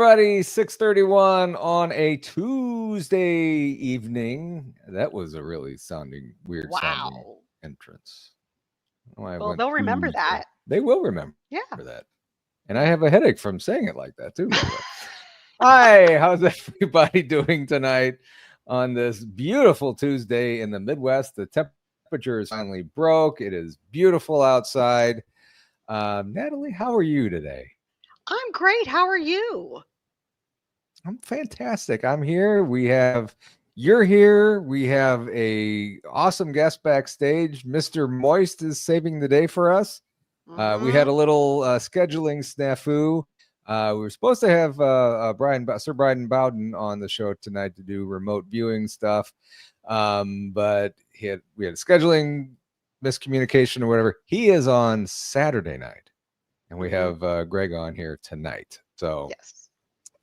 everybody. 6:31 on a Tuesday evening. That was a really weird sounding entrance. Well, they'll remember that. They will remember that. And I have a headache from saying it like that too. Hi, how's everybody doing tonight on this beautiful Tuesday in the Midwest? The temperature is finally broke. It is beautiful outside. Natalie, how are you today? I'm great. How are you? I'm fantastic. I'm here. You're here. We have a awesome guest backstage. Mr. Moist is saving the day for us. We had a little scheduling snafu. We were supposed to have Sir Brian Bowden on the show tonight to do remote viewing stuff, but we had a scheduling miscommunication or whatever. He is on Saturday night, and we have Greg on here tonight. So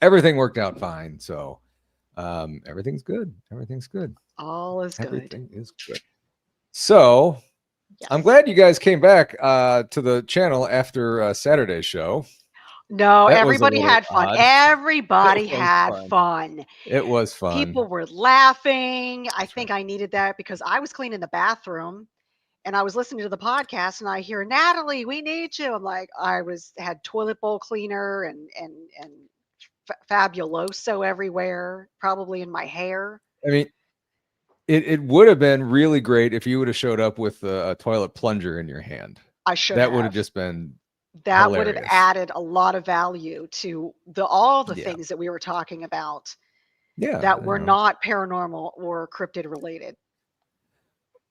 everything worked out fine. So everything's good. Everything's good. All is good. Everything is good. So I'm glad you guys came back to the channel after Saturday's show. No, everybody had fun. Everybody had fun. It was fun. People were laughing. I think I needed that because I was cleaning the bathroom and I was listening to the podcast and I hear, Natalie, we need you. I'm like, had toilet bowl cleaner and Fabuloso everywhere, probably in my hair. I mean, it would have been really great if you would have showed up with a toilet plunger in your hand. I should. That would have just been. That would have added a lot of value to all the things that we were talking about. Yeah. That were not paranormal or cryptid related.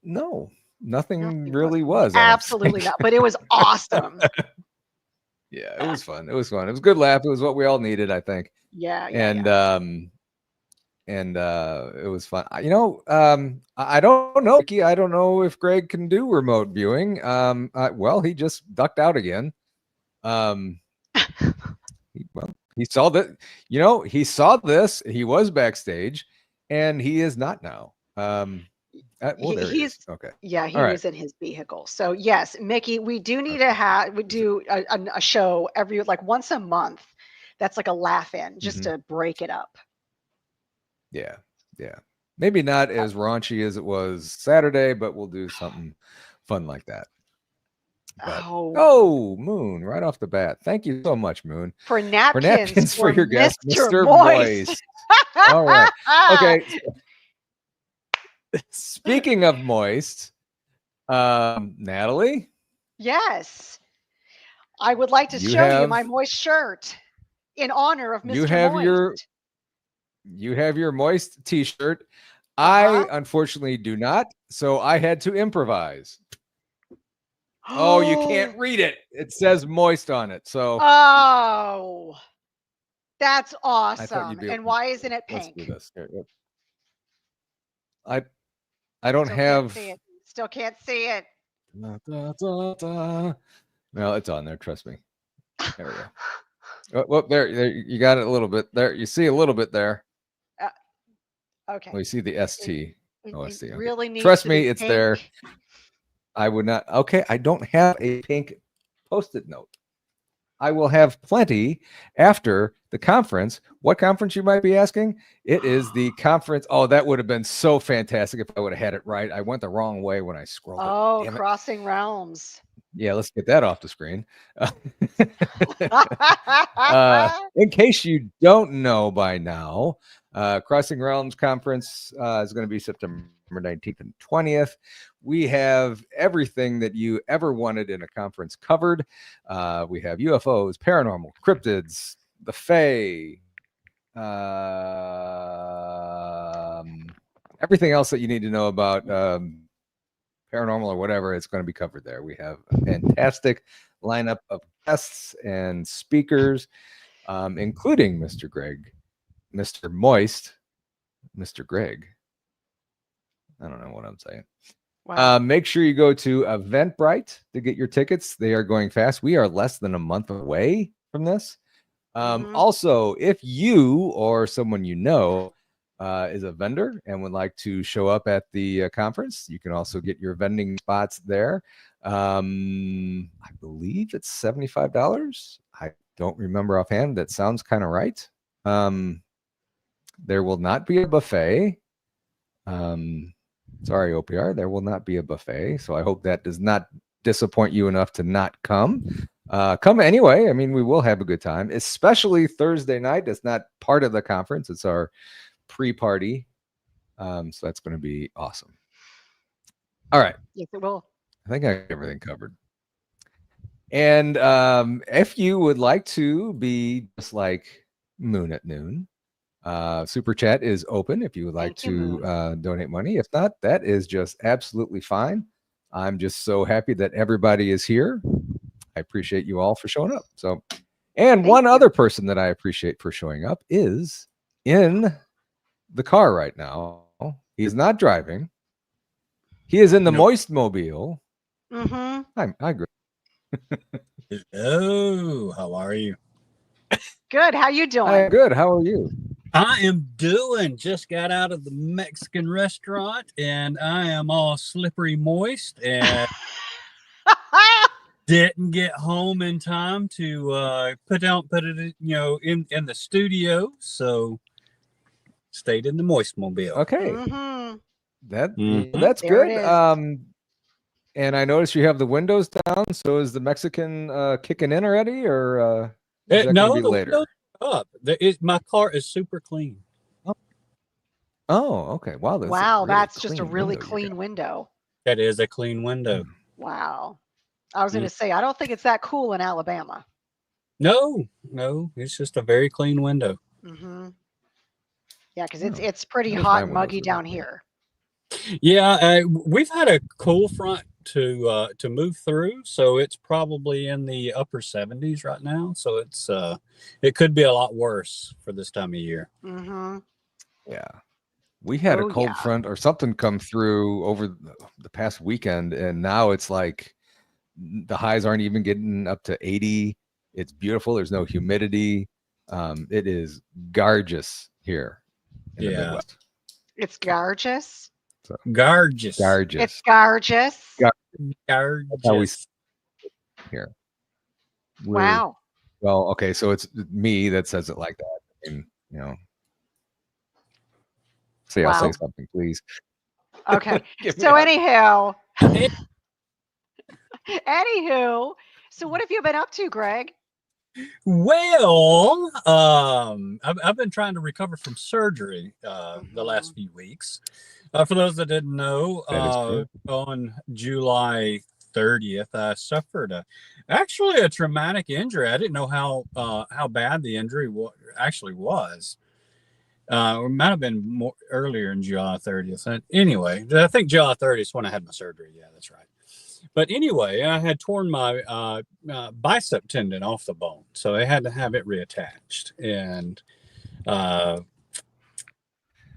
No, nothing really was. Absolutely not. But it was awesome. Yeah, it was fun. It was fun. It was a good laugh. It was what we all needed, I think. Yeah. And it was fun. I don't know, Mickey. I don't know if Greg can do remote viewing. Well, he just ducked out again. He saw that. He saw this. He was backstage, and he is not now. He's okay. Yeah, he was in his vehicle. So yes, Mickey, we do need to do a show every once a month. That's like a laugh-in, just to break it up. Yeah. Maybe not as raunchy as it was Saturday, but we'll do something fun like that. But, Moon, right off the bat. Thank you so much, Moon. For napkins for your guest, Mr. Moist. All right. Okay. Speaking of moist, Natalie? Yes. I would like to show you my moist shirt in honor of Mr. Moist. You have your moist t-shirt. I unfortunately do not, so I had to improvise. Oh, you can't read it. It says moist on it. So that's awesome. And why isn't it pink? Let's do this. Here, I don't have. Still can't see it. No, it's on there. Trust me. There we go. Well, there, you got it a little bit there. You see a little bit there. Okay. Well, you see the ST. OST. Really needs Trust me, it's pink. there. I would not. Okay, I don't have a pink Post-it note. I will have plenty after the conference. What conference, you might be asking? It is the conference. Oh, that would have been so fantastic if I would have had it right. I went the wrong way when I scrolled. Oh, Crossing Realms. Yeah, let's get that off the screen. In case you don't know by now, Crossing Realms Conference is going to be September 19th and 20th. We have everything that you ever wanted in a conference covered. We have UFOs, paranormal, cryptids, the Fae, everything else that you need to know about paranormal or whatever. It's going to be covered there. We have a fantastic lineup of guests and speakers, including Mr. Greg, Mr. Moist, Mr. Greg. I don't know what I'm saying. Wow. Make sure you go to Eventbrite to get your tickets. They are going fast. We are less than a month away from this. Also, if you or someone you know is a vendor and would like to show up at the conference, you can also get your vending spots there. I believe it's $75. I don't remember offhand. That sounds kind of right. There will not be a buffet. Sorry, OPR, there will not be a buffet. So I hope that does not disappoint you enough to not come. Come anyway. I mean, we will have a good time, especially Thursday night. It's not part of the conference. It's our pre-party. So that's going to be awesome. All right. Yes, it will. I think I got everything covered. And if you would like to be just like Moon at Noon, Super Chat is open if you would like to donate money. If not, that is just absolutely fine. I'm just so happy that everybody is here. I appreciate you all for showing up. So, and one other person that I appreciate for showing up is in the car right now. He is not driving. He is in the Moist Mobile. Hi, Greg. Hello, how are you? Good. How you doing? I'm good. How are you? I am doing. Just got out of the Mexican restaurant, and I am all slippery moist, and didn't get home in time to put it, in the studio. So stayed in the Moist Mobile. Okay, that's there good. And I noticed you have the windows down. So is the Mexican kicking in already, or is that no, gonna be the later? windows are up. My car is super clean. Oh, okay. Wow. That's just a really clean window. That is a clean window. Wow. I was going to say, I don't think it's that cool in Alabama. No, it's just a very clean window. Yeah, because it's pretty hot and muggy down here. Yeah, we've had a cool front to move through, so it's probably in the upper 70s right now. So it could be a lot worse for this time of year. Yeah, we had a cold front or something come through over the past weekend, and now it's like the highs aren't even getting up to 80. It's beautiful. There's no humidity. It is gorgeous here in the Midwest. It's gorgeous. So, gorgeous. It's gorgeous. Gorgeous. That's how we here. Wow. Well, okay, so it's me that says it like that. I mean, I'll say something, please. Okay. So anyhow, so what have you been up to, Greg? Well, I've been trying to recover from surgery the last few weeks. For those that didn't know, on July 30th, I suffered actually a traumatic injury. I didn't know how bad the injury actually was. It might have been more earlier in July 30th. Anyway, I think July 30th is when I had my surgery. Yeah, that's right. But anyway, I had torn my bicep tendon off the bone, so I had to have it reattached. And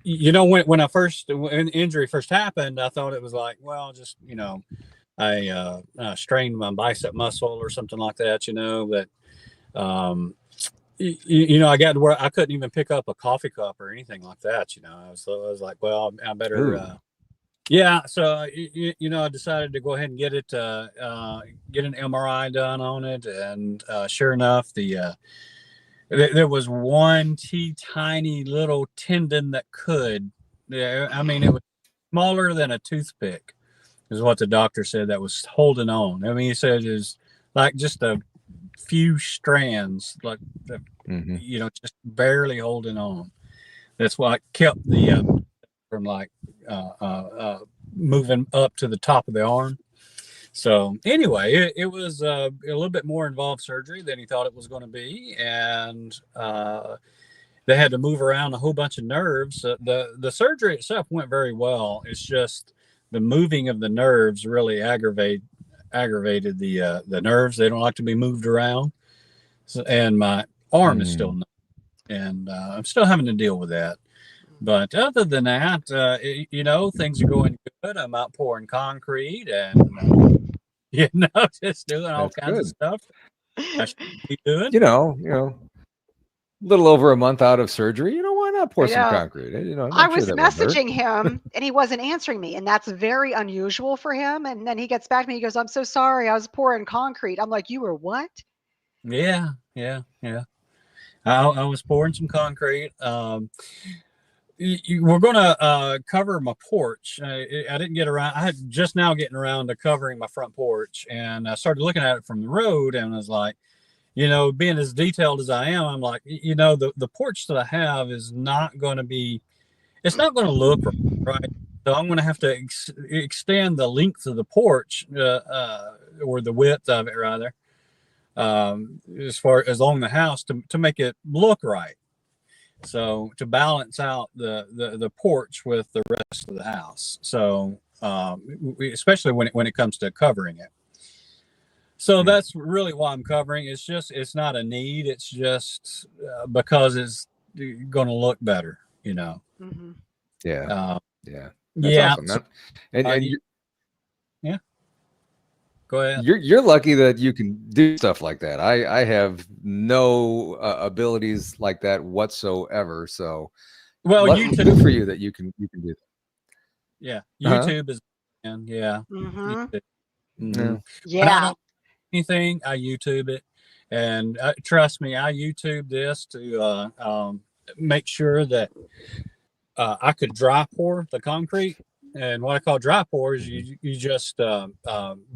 when injury first happened, I thought it was like, well, just I strained my bicep muscle or something like that. But I got to where I couldn't even pick up a coffee cup or anything like that. I was like, well, I better. Yeah, so I decided to go ahead and get an MRI done on it, and sure enough, there was one tiny little tendon that could. I mean, it was smaller than a toothpick, is what the doctor said, that was holding on. I mean, he said it was like just a few strands, like just barely holding on. That's what kept the from like moving up to the top of the arm. So anyway, it was a little bit more involved surgery than he thought it was going to be, and they had to move around a whole bunch of nerves. The surgery itself went very well. It's just the moving of the nerves really aggravated the nerves. They don't like to be moved around, and my arm is still numb, and I'm still having to deal with that. But other than that, things are going good. I'm out pouring concrete and, just doing all kinds of stuff I should be doing. A little over a month out of surgery. Why not pour some concrete? I was messaging him and he wasn't answering me. And that's very unusual for him. And then he gets back to me. He goes, I'm so sorry. I was pouring concrete. I'm like, you were what? Yeah. I was pouring some concrete. We're going to cover my porch. I didn't get around. I had just now getting around to covering my front porch, and I started looking at it from the road, and I was like, being as detailed as I am, I'm like, the porch that I have is not going to be, it's not going to look right. So I'm going to have to extend the length of the porch, or the width of it rather, as far as along the house to make it look right. So to balance out the porch with the rest of the house. So especially when it comes to covering it. So that's really why I'm covering. It's not a need. It's just because it's going to look better, Mm-hmm. Yeah. Yeah. That's yeah. awesome, man. And yeah. Go ahead. You're lucky that you can do stuff like that. I have no abilities like that whatsoever. So, well, good for you that you can do that. Yeah, YouTube is, yeah. Mm-hmm. Yeah. Anything, I YouTube it, and trust me, I YouTube this to make sure that I could dry pour the concrete. And what I call dry pour is you just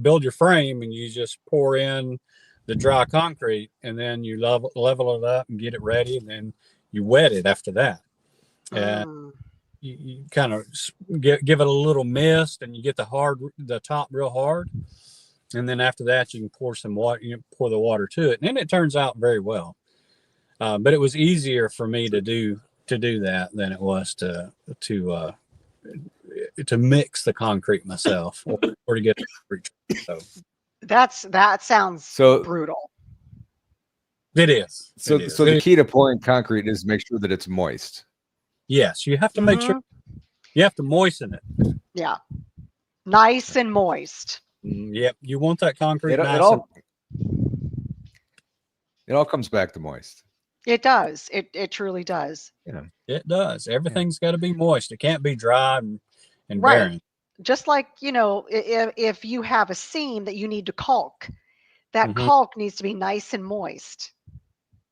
build your frame and you just pour in the dry concrete, and then you level it up and get it ready, and then you wet it after that. And you kind of give it a little mist, and you get the top real hard, and then after that you can pour some water. You pour the water to it, and then it turns out very well. But it was easier for me to do that than it was to mix the concrete myself or to get the concrete. So that sounds brutal. It is. So the key to pouring concrete is make sure that it's moist. Yes, you have to make sure you have to moisten it. Yeah, nice and moist. Yep, you want that concrete. It all comes back to moist. It does. It truly does. Yeah, it does. Everything's got to be moist. It can't be dry and right. barren. Just like, if you have a seam that you need to caulk, that caulk needs to be nice and moist.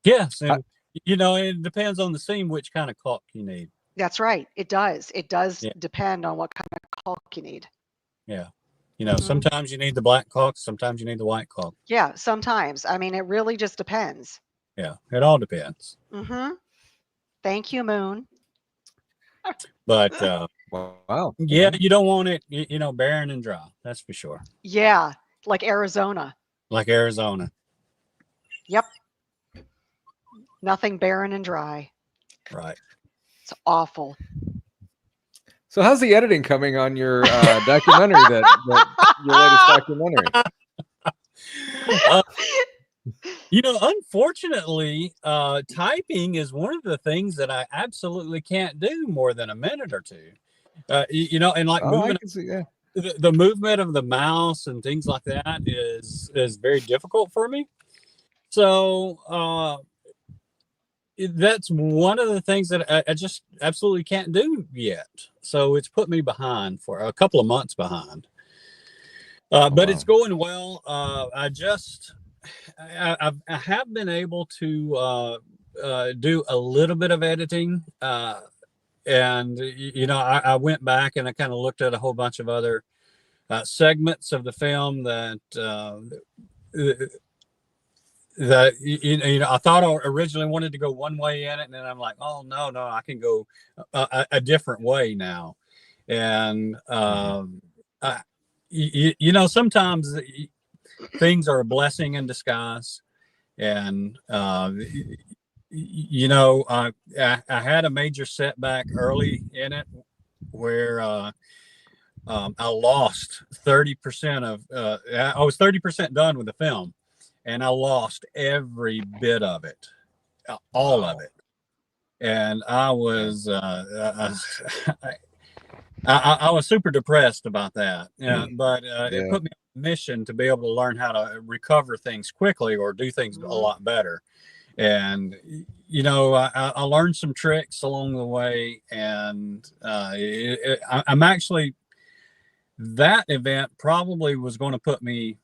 Yes, and it depends on the seam which kind of caulk you need. That's right. It does. It does depend on what kind of caulk you need. Yeah. Sometimes you need the black caulk, sometimes you need the white caulk. Yeah, sometimes. I mean, it really just depends. Yeah, it all depends. Thank you, Moon. But wow. Yeah, you don't want it, barren and dry. That's for sure. Yeah, like Arizona. Yep. Nothing barren and dry. Right. It's awful. So how's the editing coming on your documentary? Your latest documentary? Unfortunately, typing is one of the things that I absolutely can't do more than a minute or two. And like moving, the movement of the mouse and things like that is very difficult for me. So that's one of the things that I just absolutely can't do yet. So it's put me behind for a couple of months behind. But it's going well. I have been able to do a little bit of editing. And I went back and I kind of looked at a whole bunch of other segments of the film that I thought I originally wanted to go one way in it, and then I'm like, oh no, I can go a different way now. And sometimes things are a blessing in disguise. And I had a major setback early in it where I lost 30% of I was 30% done with the film, and I lost every bit of it, all of it. And I was I was super depressed about that. But it put me on a mission to be able to learn how to recover things quickly or do things a lot better. And I learned some tricks along the way, and I'm actually, that event probably was going to put me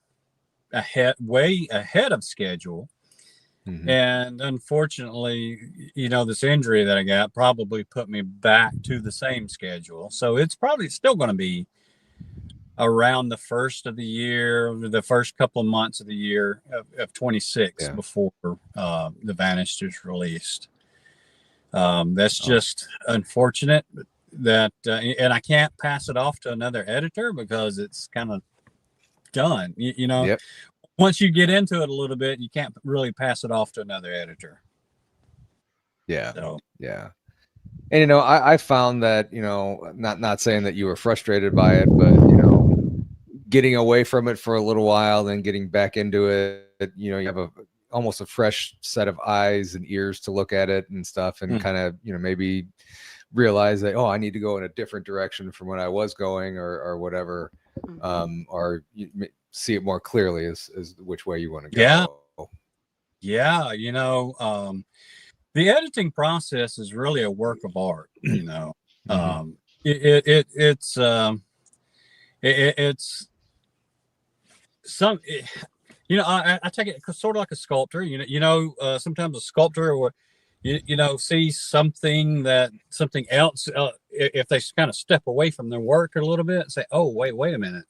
way ahead of schedule. Mhm. And unfortunately, this injury that I got probably put me back to the same schedule. So it's probably still going to be around the first of the year, the first couple of months of the year of 26 Yeah. before The Vanished is released. That's Oh. just unfortunate that, and I can't pass it off to another editor because it's kind of done. Yep. Once you get into it a little bit, you can't really pass it off to another editor. Yeah. So, Yeah. And I found that, not saying that you were frustrated by it, but getting away from it for a little while, then getting back into it, you have almost a fresh set of eyes and ears to look at it and stuff, and kind of, maybe realize that, I need to go in a different direction from when I was going, or whatever. Or you see it more clearly as which way you want to go. Yeah. The editing process is really a work of art. It's some. I take it sort of like a sculptor. Sometimes a sculptor will, see something else. If they kind of step away from their work a little bit and say, "Oh, wait a minute,"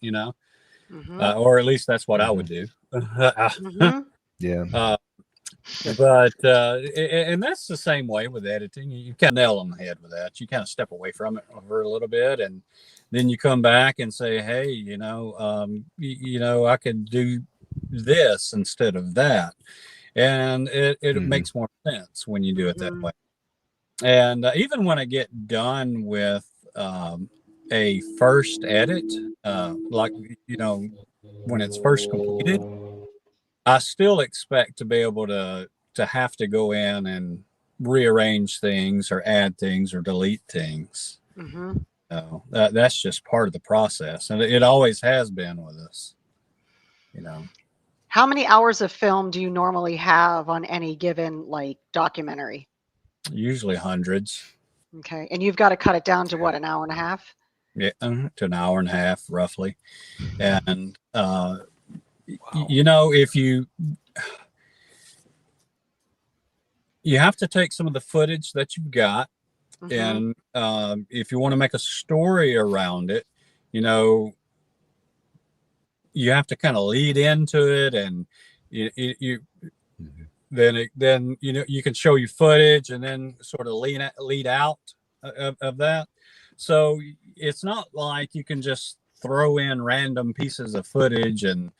or at least that's what I would do. Yeah. But and that's the same way with editing. You kind of nail on the head with that. You kind of step away from it for a little bit, and then you come back and say, "Hey, I can do this instead of that," and it makes more sense when you do it that way. And even when I get done with a first edit, like when it's first completed, I still expect to be able to have to go in and rearrange things or add things or delete things. That's just part of the process, and it always has been with us. How many hours of film do you normally have on any given documentary? Usually hundreds. Okay, and you've got to cut it down to what, an hour and a half? Yeah, to an hour and a half roughly, and Wow. If you have to take some of the footage that you've got, and if you want to make a story around it, you have to kind of lead into it, and then you can show your footage and then sort of lead out of that. So it's not like you can just throw in random pieces of footage and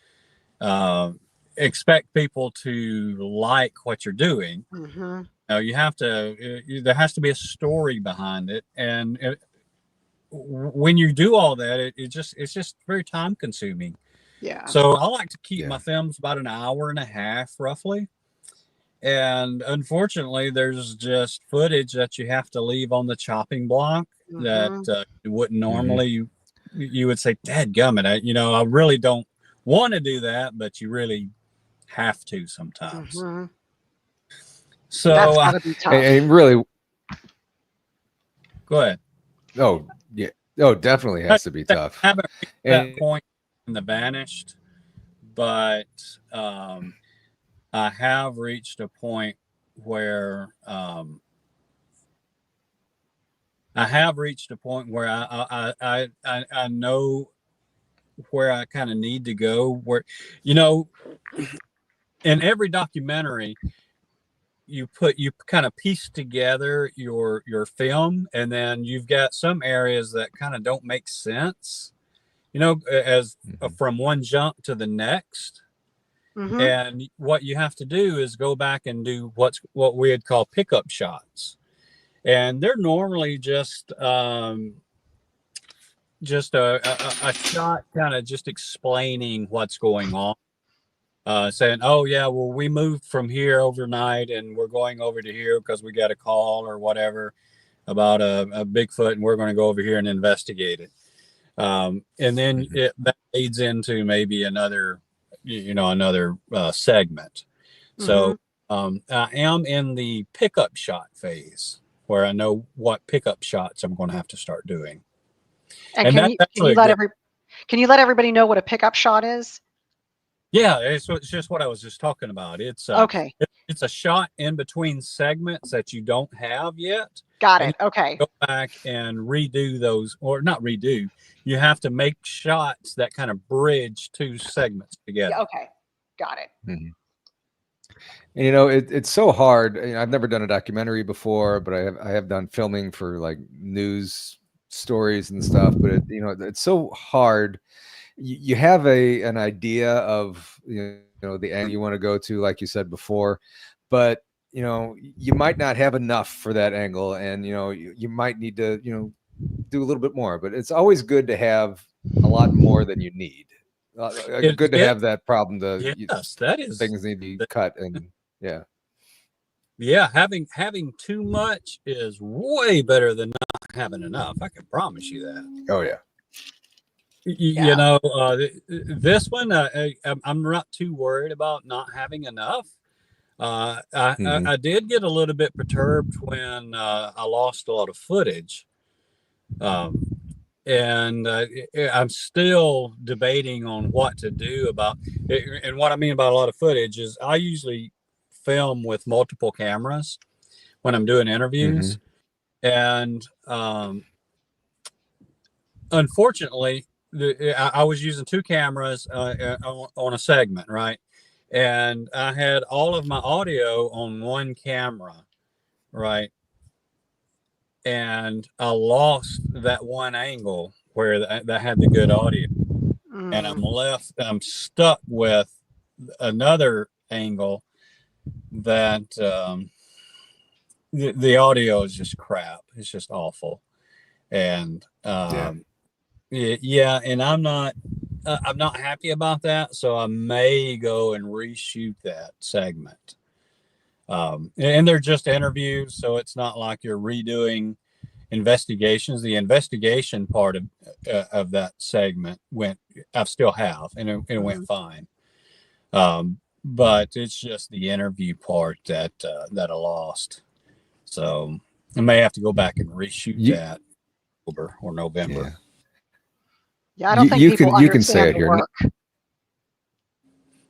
expect people to like what you're doing. You have to. There has to be a story behind it, and when you do all that, it's just very time consuming. Yeah. So I like to keep my films about an hour and a half roughly. And unfortunately, there's just footage that you have to leave on the chopping block that you wouldn't normally. You would say, "Dadgummit, I really don't want to do that," but you really have to sometimes. So that's gotta be tough. And really, go ahead. Oh yeah. Oh, definitely has to be tough. I haven't reached that point in The Vanished, but I have reached a point where I know where I kind of need to go. Where in every documentary, you kind of piece together your film, and then you've got some areas that kind of don't make sense, as from one jump to the next. And what you have to do is go back and do what we would call pickup shots, and they're normally just a shot kind of just explaining what's going on, saying, "Oh yeah, well, we moved from here overnight and we're going over to here because we got a call or whatever about a Bigfoot, and we're going to go over here and investigate it." And then that leads into maybe another segment. So I am in the pickup shot phase where I know what pickup shots I'm going to have to start doing. And can you let everybody know what a pickup shot is? Yeah, it's just what I was just talking about. Okay, It's a shot in between segments that you don't have yet. got And it. Okay, go back and redo those, or not redo. You have to make shots that kind of bridge two segments together. yeah, okay, got it. Mhm. And, it's so hard. I've never done a documentary before, but I have done filming for like news stories and stuff. But it's so hard. You have an idea of the end you want to go to, like you said before, but you might not have enough for that angle, and you might need to do a little bit more. But it's always good to have a lot more than you need. Good to have that problem. Yes, that is, things need to be cut, and yeah, having too much is way better than not having enough. I can promise you that. Oh yeah. Yeah. This one, I'm not too worried about not having enough. I did get a little bit perturbed when I lost a lot of footage. And I'm still debating on what to do about it. And what I mean by a lot of footage is I usually film with multiple cameras when I'm doing interviews. And unfortunately, I was using two cameras on a segment, right? And I had all of my audio on one camera, right? And I lost that one angle where that had the good audio. And I'm stuck with another angle that the audio is just crap. It's just awful. And yeah, and I'm not happy about that. So I may go and reshoot that segment. And they're just interviews, so it's not like you're redoing investigations. The investigation part of that segment I still have, and it went fine. But it's just the interview part that I lost. So I may have to go back and reshoot that October or November. Yeah, I don't think people understand can say it the here. work.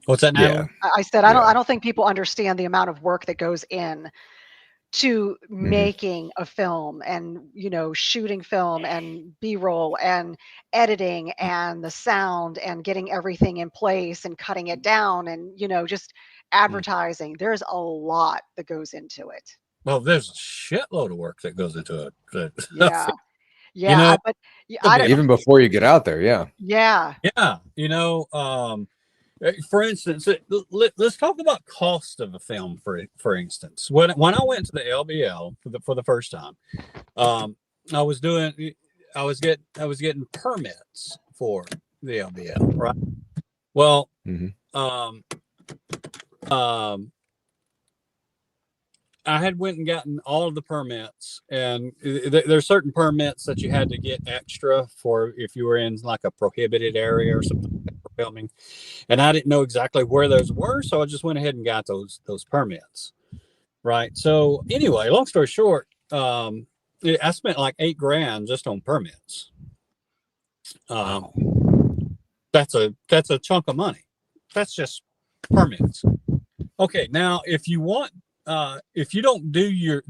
What's that, Natalie? Yeah. I said I don't think people understand the amount of work that goes in to making a film, and shooting film and B-roll and editing and the sound and getting everything in place and cutting it down and just advertising. There's a lot that goes into it. Well, there's a shitload of work that goes into it. Yeah, but even before you get out there, yeah. For instance, let's talk about cost of a film. For instance, when I went to the LBL for the first time, I was getting permits for the LBL, right? Well, I had went and gotten all of the permits, and there's certain permits that you had to get extra for if you were in like a prohibited area or something for filming. And I didn't know exactly where those were, so I just went ahead and got those permits. Right. So anyway, long story short, I spent like $8,000 just on permits. That's a chunk of money. That's just permits. Okay, now if you want. If you don't do your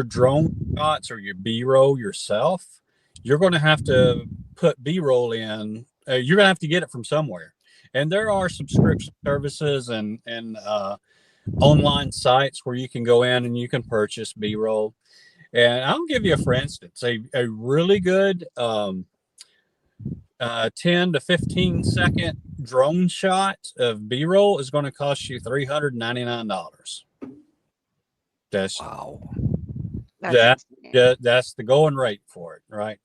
drone shots or your B-roll yourself, you're going to have to put B-roll in. You're going to have to get it from somewhere. And there are subscription services and online sites where you can go in and you can purchase B-roll. And I'll give you, for instance, a really good 10 to 15 second drone shot of B-roll is going to cost you $399. That's that's the going rate for it, right?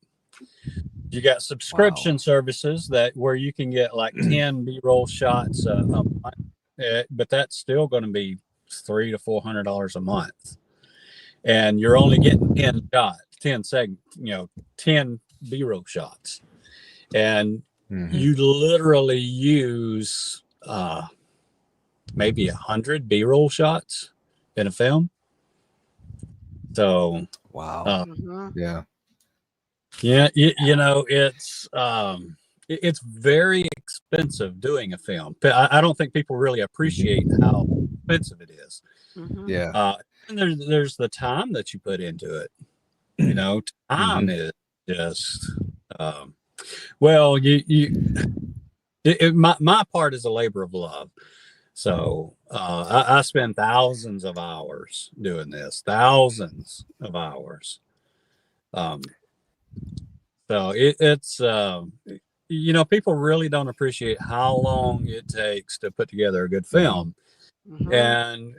You got subscription services where you can get like 10 B-roll shots a month, but that's still going to be $300 to $400 a month, and you're only getting 10 B-roll shots, and you literally use maybe 100 B-roll shots in a film. So yeah, it's it's very expensive doing a film. I don't think people really appreciate how expensive it is. Mhm. Yeah. And there's the time that you put into it. You know, time is just well, my part is a labor of love. So I spend thousands of hours doing this, thousands of hours. So it's you know, people really don't appreciate how long it takes to put together a good film. Mhm. And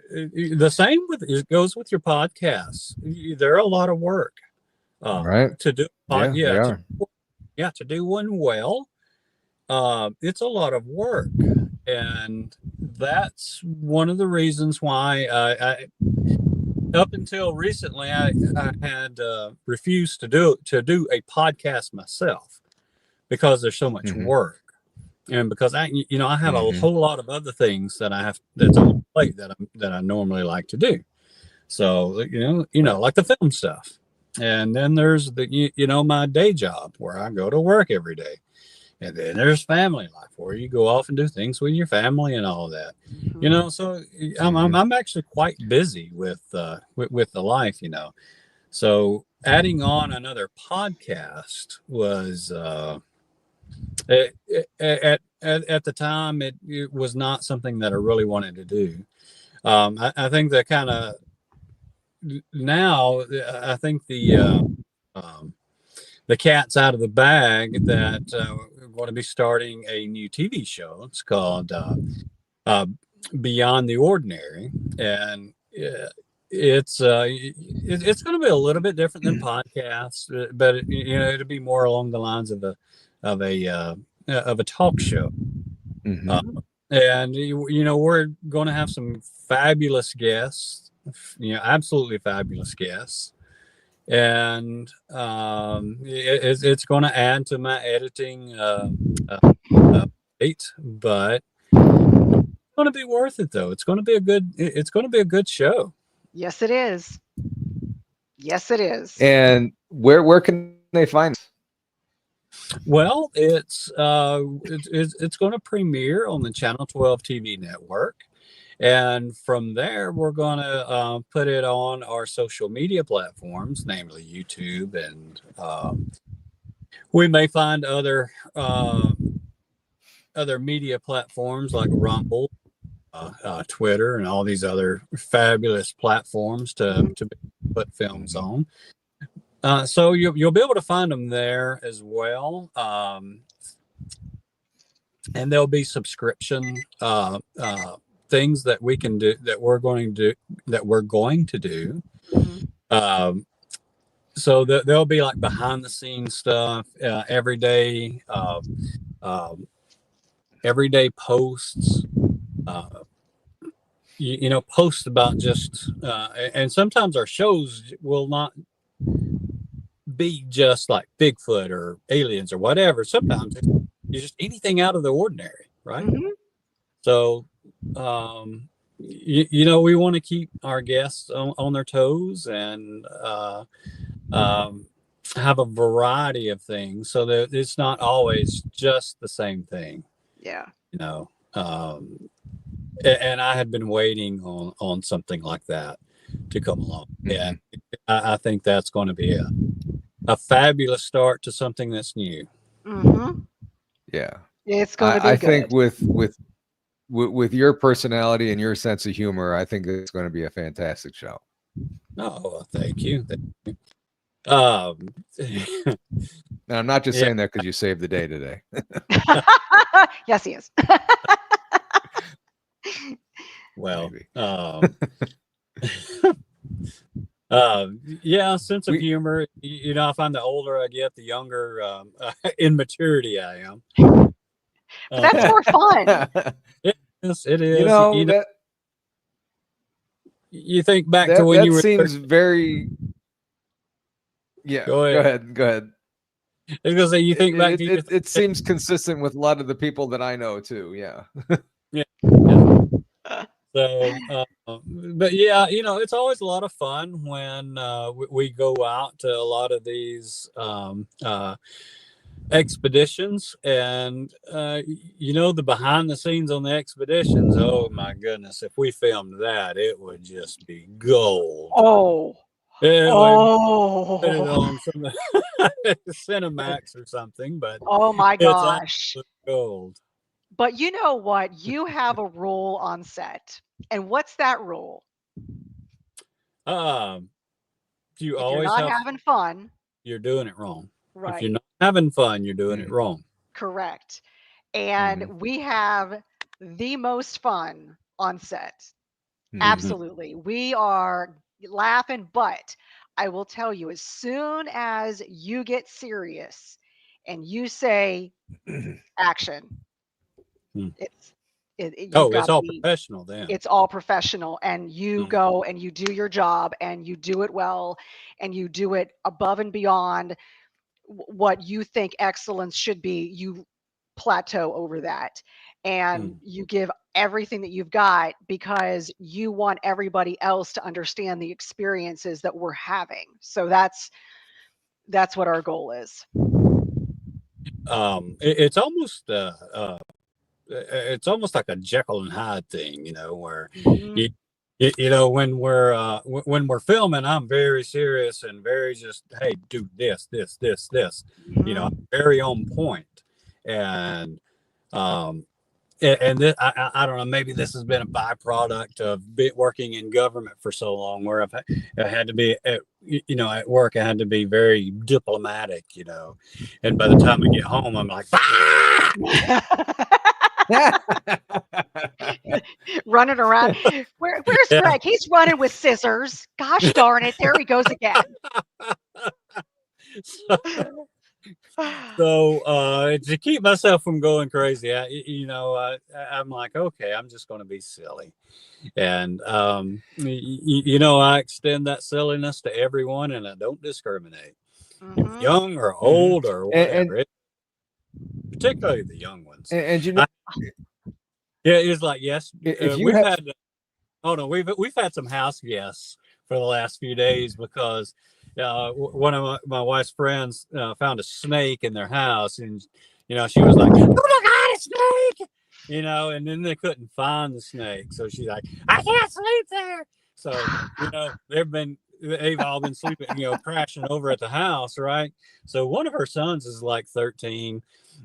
the same with it goes with your podcasts. They're a lot of work Right. to do. Yeah, they are. To do one well. It's a lot of work, and that's one of the reasons why I up until recently I had refused to do a podcast myself because there's so much work, and because I have a whole lot of other things that I have that's on the plate that I normally like to do. So like the film stuff, and then there's my day job where I go to work every day. And then there's family life where you go off and do things with your family and all that, so I'm actually quite busy with the life, so adding on another podcast was at the time it was not something that I really wanted to do. I think that kind of now I think the cat's out of the bag that we're going to be starting a new TV show. It's called Beyond the Ordinary, and it's going to be a little bit different than podcasts, but it'll be more along the lines of a talk show. And we're going to have some fabulous guests, absolutely fabulous guests. And it's going to add to my editing rate, but it's going to be worth it though. It's going to be a good show. Yes, it is. Yes, it is. And where can they find us? Well, it's going to premiere on the Channel 12 TV network. And from there, we're going to put it on our social media platforms, namely YouTube, and we may find other media platforms like Rumble, Twitter, and all these other fabulous platforms to put films on. So you'll be able to find them there as well. And there'll be subscription things that we can do that we're going to do. So there'll be like behind the scenes stuff, everyday posts, posts about just and sometimes our shows will not be just like Bigfoot or aliens or whatever. Sometimes it's just anything out of the ordinary, right? So we want to keep our guests on their toes and have a variety of things so that it's not always just the same thing. Yeah. And I had been waiting on something like that to come along. And I think that's going to be a fabulous start to something that's new. Yeah. It's going to be I good. think with your personality and your sense of humor, I think it's going to be a fantastic show. Oh, thank you. And I'm not just saying that because you saved the day today. Yes, he is. Well, sense of humor. I find the older I get, the younger in maturity I am. But that's more fun. Yes, it is. You think back to when you were. Seems very. Yeah. Go ahead. I was gonna say, you think back to it seems consistent with a lot of the people that I know too. Yeah. Yeah. So, but it's always a lot of fun when we go out to a lot of these expeditions, and the behind the scenes on the expeditions. Oh my goodness, if we filmed that, it would just be gold. Oh, It would put it oh, on some Cinemax or something, but oh my it's gosh. absolute gold. But you know what? You have a rule on set. And what's that rule? Um, you If you're always not have having fun, you're doing it wrong. If you're right, not having fun, you're doing it wrong. correct. And Mhm. we have the most fun on set. Mhm. Absolutely. We are laughing, but I will tell you, as soon as you get serious and you say action, Hmm. you've Oh, it's got to all be, professional then. it's all professional, and you Mm. go and you do your job and you do it well and you do it above and beyond what you think excellence should be. You plateau over that and Mm. you give everything that you've got because you want everybody else to understand the experiences that we're having. So that's what our goal is. It's almost like a Jekyll and Hyde thing, where Mhm. when we're filming, I'm very serious and very just, hey, do this, this, this, this. Mhm. I'm very on point. And um, I don't know, maybe this has been a byproduct of working in government for so long, where I had to be at work. I had to be very diplomatic, and by the time I get home, I'm like, ah! Running around. Where's Yeah. Greg? He's running with scissors. Gosh darn it. There he goes again. So to keep myself from going crazy, I'm like, okay, I'm just going to be silly, and I extend that silliness to everyone, and I don't discriminate, Mhm. young or old or And whatever. Particularly the young ones. and Yeah, it's like, yes, if you we've have had. Oh no, we've had some house guests for the last few days because one of my wife's friends found a snake in their house, and she was like, "Oh my god, a snake!" And then they couldn't find the snake, so she's like, "I can't sleep there." So they've all been sleeping, crashing over at the house, right? So one of her sons is like 13.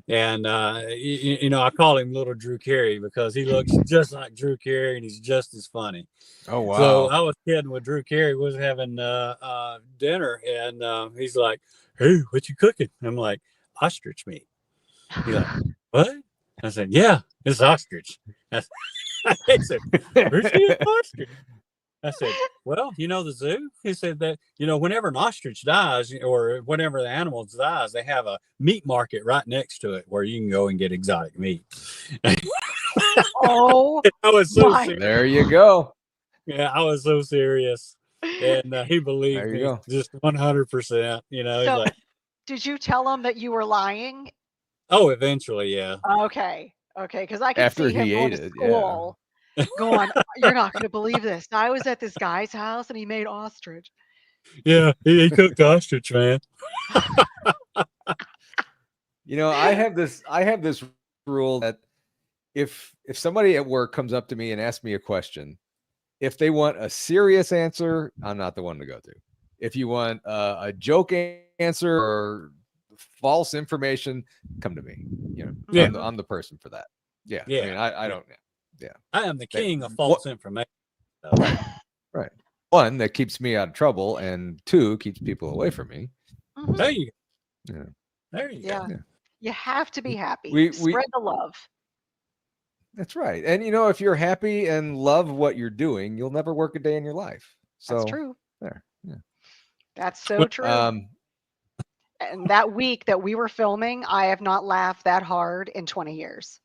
And I call him Little Drew Carey because he looks just like Drew Carey and he's just as funny. oh wow. So I was kidding with Drew Carey, was having dinner, and he's like, "Hey, what you cooking?" I'm like, "Ostrich meat." He's like, "What?" I said, "Yeah, it's ostrich." He said, "Where'd you get ostrich?" I said, "Well, the zoo." He said that, whenever an ostrich dies or whenever the animal dies, they have a meat market right next to it where you can go and get exotic meat. Oh I was so my. serious. There you go. Yeah, I was so serious. And he believed There you me go. just 100%. He's So like, did you tell him that you were lying? oh, eventually, yeah. Okay. Okay. Because I could After see him he going ate to it, yeah. school going, "You're not going to believe this. I was at this guy's house and he made ostrich." Yeah, he cooked ostrich, man. I have this rule that if somebody at work comes up to me and asks me a question, if they want a serious answer, I'm not the one to go to. If you want a joke answer or false information, come to me. Yeah. I'm the person for that. Yeah. Yeah. I mean, I don't. Yeah. I am the king of What- false information. Right. One, that keeps me out of trouble, and two, keeps people away from me. Mhm. There you go. Yeah. There you Yeah. go. Yeah. You have to be happy. We Spread the love. That's right. And if you're happy and love what you're doing, you'll never work a day in your life. So That's true. there. Yeah. That's so true. And that week that we were filming, I have not laughed that hard in 20 years.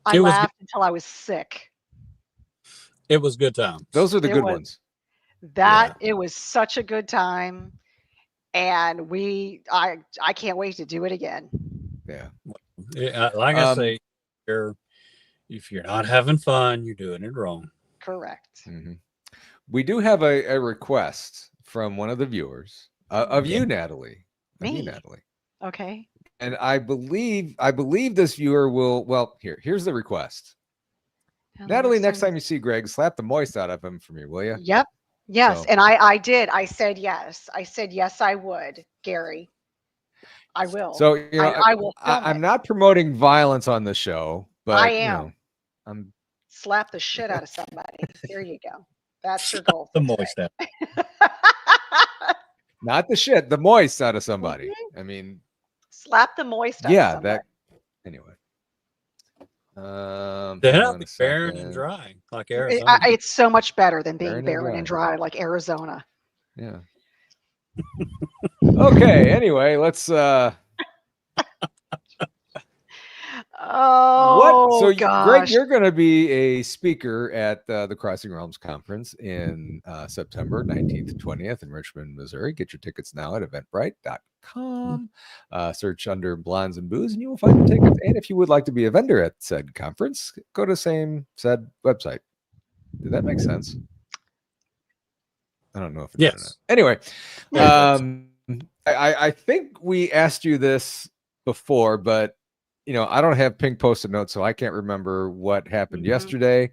I It was laughed until I was sick. It was good times. Those are the It good was- ones. It was such a good time. And I can't wait to do it again. Yeah. Yeah, like I say, if you're not having fun, you're doing it wrong. Correct. Mm-hmm. We do have a request from one of the viewers of you, Natalie. Of Me? you, Natalie. Okay. and I believe this viewer will. Well, here's the request. Natalie, next time you see Greg, slap the moist out of him for me, will you? Yep. Yes. So- And I did. I said yes. I said yes, I would, Gary. I will. So you know, I will film I'm it. not promoting violence on the show, but I you am. know, I'm Slap the shit out of somebody. There you go. That's your goal. The for moist today. out. not the shit, the moist out of somebody. I mean, Slap the moist out of yeah, somebody. that anyway. The hang hell on a is barren and second. dry, like Arizona. It's so much better than being Barren and barren and dry like Arizona. Yeah. Okay. Anyway, let's. Oh, So, gosh. Greg, you're going to be a speaker at the Crossing Realms Conference in September 19th to 20th in Richmond, Missouri. Get your tickets now at eventbrite.com. Search under Blondes and Booze, and you will find the tickets. And if you would like to be a vendor at said conference, go to said website. Did that make sense? I don't know if it did or not. Yes. Anyway, Yes. I think we asked you this before, but you know, I don't have pink post-it notes, so I can't remember what happened yesterday.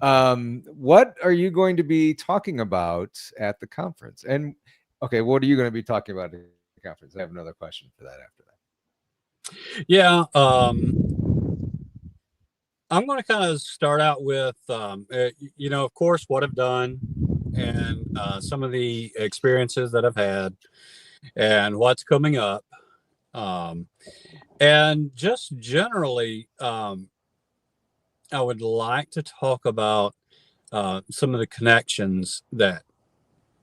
What are you going to be talking about at the conference? And okay, what are you going to be talking about at the conference? I have another question for that after that. Yeah. I'm going to kind of start out with, you know, of course, what I've done and some of the experiences that I've had and what's coming up. And just generally, I would like to talk about some of the connections that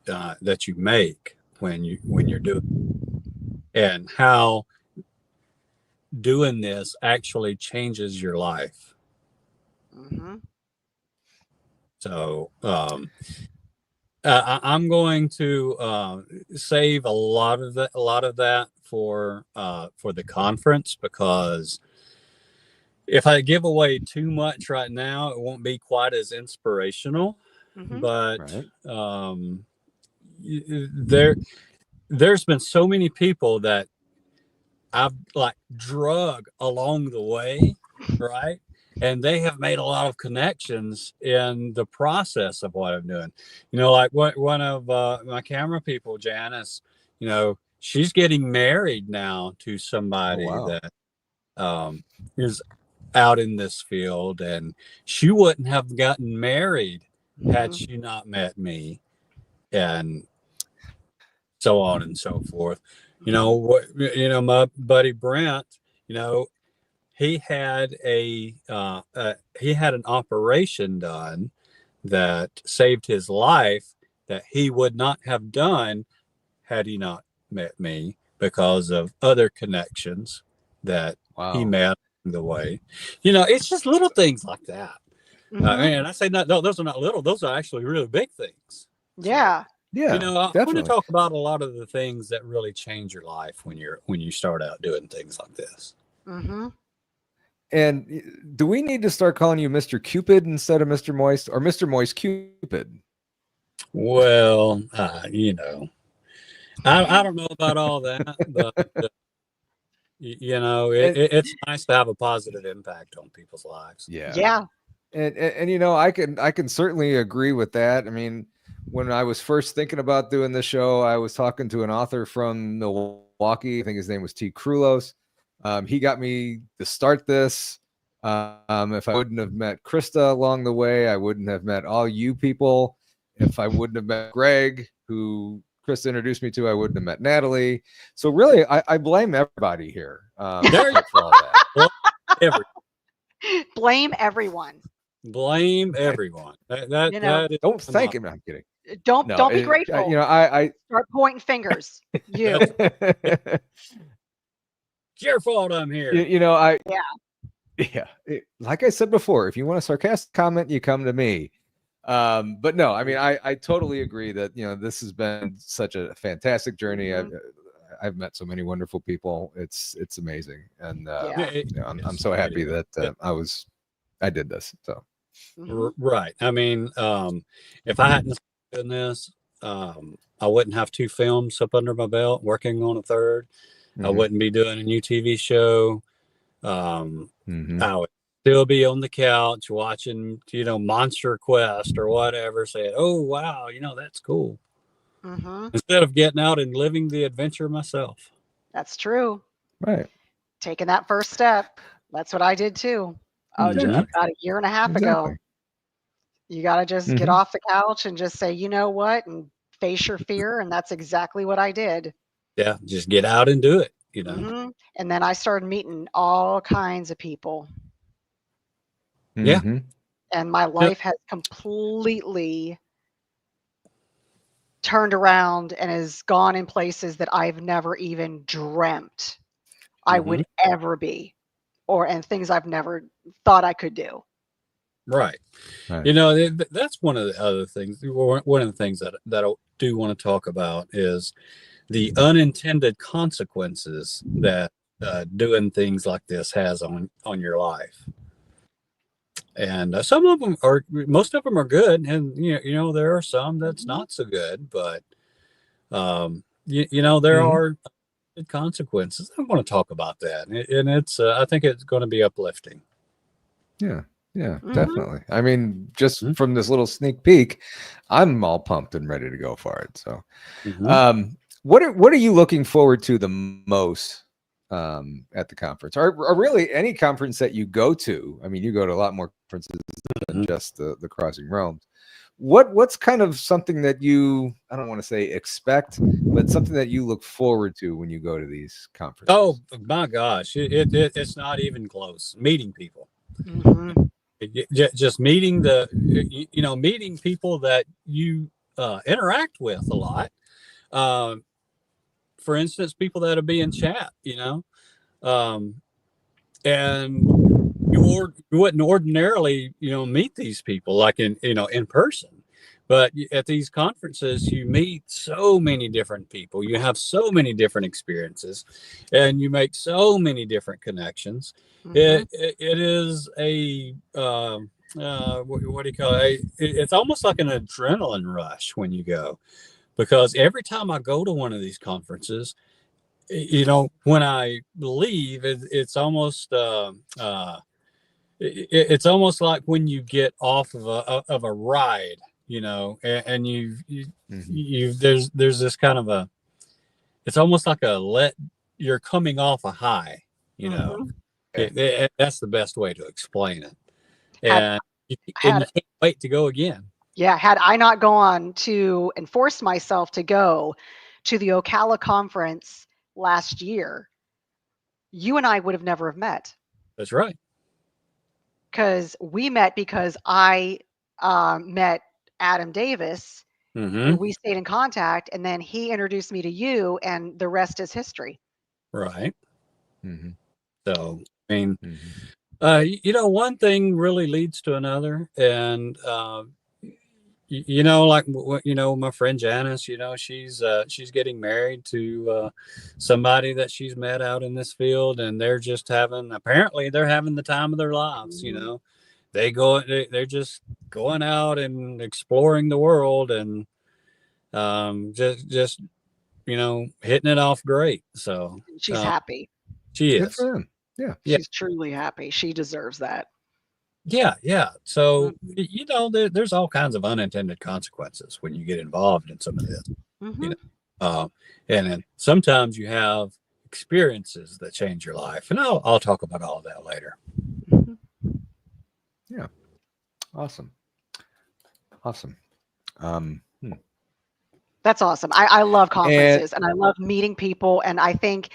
you make when you're doing, and how doing this actually changes your life. Mm-hmm. So I'm going to save a lot of that for the conference, because if I give away too much right now, it won't be quite as inspirational. Mm-hmm. But Right. there's been so many people that I've like drug along the way, right? And they have made a lot of connections in the process of what I'm doing. You know, like one of my camera people, Janice, you know, she's getting married now to somebody that is out in this field, and she wouldn't have gotten married had she not met me, and so on and so forth. You know, my buddy Brent, you know, he had an operation done that saved his life that he would not have done had he not met me, because of other connections that he met along the way. You know, it's just little things like that. And I say no, those are not little; those are actually really big things. Yeah. Yeah. You know, I want definitely. to talk about a lot of the things that really change your life when you start out doing things like this. Mm-hmm. And do we need to start calling you Mr. Cupid instead of Mr. Moist, or Mr. Moist Cupid? Well, you know, I don't know about all that, but you know, it's nice to have a positive impact on people's lives. Yeah. Yeah. And you know, I can certainly agree with that. I mean, when I was first thinking about doing this show, I was talking to an author from Milwaukee. I think his name was T. Krulos. He got me to start this. If I wouldn't have met Krista along the way, I wouldn't have met all you people. If I wouldn't have met Greg, who Krista introduced me to, I wouldn't have met Natalie. So really, I blame everybody here for all that. Blame everyone. Blame everyone. That is don't thank him. I'm kidding. Don't be grateful. You know, I start pointing fingers. You. It's your fault I'm here. You know, like I said before, if you want a sarcastic comment, you come to me. But no, I mean, I totally agree that, you know, this has been such a fantastic journey. I've met so many wonderful people. It's amazing. And you know, I'm so happy that I did this. So right. I mean, if I hadn't done this, I wouldn't have 2 films up under my belt, working on a third. I wouldn't be doing a new TV show. I would still be on the couch watching, Monster Quest or whatever, saying, oh, wow, that's cool. Instead of getting out and living the adventure myself. That's true. Right. Taking that first step. That's what I did too. Oh, just about a year and a half ago. You got to just get off the couch and just say, you know what, and face your fear. And that's exactly what I did. Yeah, just get out and do it, And then I started meeting all kinds of people. Yeah. And my life has completely turned around and has gone in places that I've never even dreamt I would ever be, and things I've never thought I could do. Right. That's one of the other things. One of the things that I do want to talk about is the unintended consequences that doing things like this has on your life. And most of them are good, and there are some that's not so good, but there are consequences. I want to talk about that, and it's I think it's going to be uplifting. Yeah, definitely. I mean, just from this little sneak peek, I'm all pumped and ready to go for it. So, what are you looking forward to the most at the conference, or really any conference that you go to? I mean, you go to a lot more conferences than just the Crossing Realms. What's kind of something that you, I don't want to say expect, but something that you look forward to when you go to these conferences? Oh my gosh, it's not even close. Meeting people, just meeting meeting people that you interact with a lot. For instance, people that'll be in chat, and you wouldn't ordinarily, meet these people like in person, but at these conferences, you meet so many different people. You have so many different experiences, and you make so many different connections. It is a what do you call it? It's almost like an adrenaline rush when you go, because every time I go to one of these conferences, when I leave, it's almost it's almost like when you get off of a ride, and there's this kind of it's almost like you're coming off a high, that's the best way to explain it. And you can't wait to go again. Yeah, had I not gone to and forced myself to go to the Ocala conference last year, you and I would have never have met. That's right. Because we met because I met Adam Davis, and we stayed in contact, and then he introduced me to you, and the rest is history. Right. So, I mean, one thing really leads to another, and like my friend Janice, she's getting married to somebody that she's met out in this field, and they're having the time of their lives. They're just going out and exploring the world, and just hitting it off great. So she's happy. She Good is. for them. Yeah, she's truly happy. She deserves that. Yeah. So, there's all kinds of unintended consequences when you get involved in some of this, and then sometimes you have experiences that change your life, and I'll talk about all of that later. Yeah. Awesome. That's awesome. I love conferences, and I love meeting people. And I think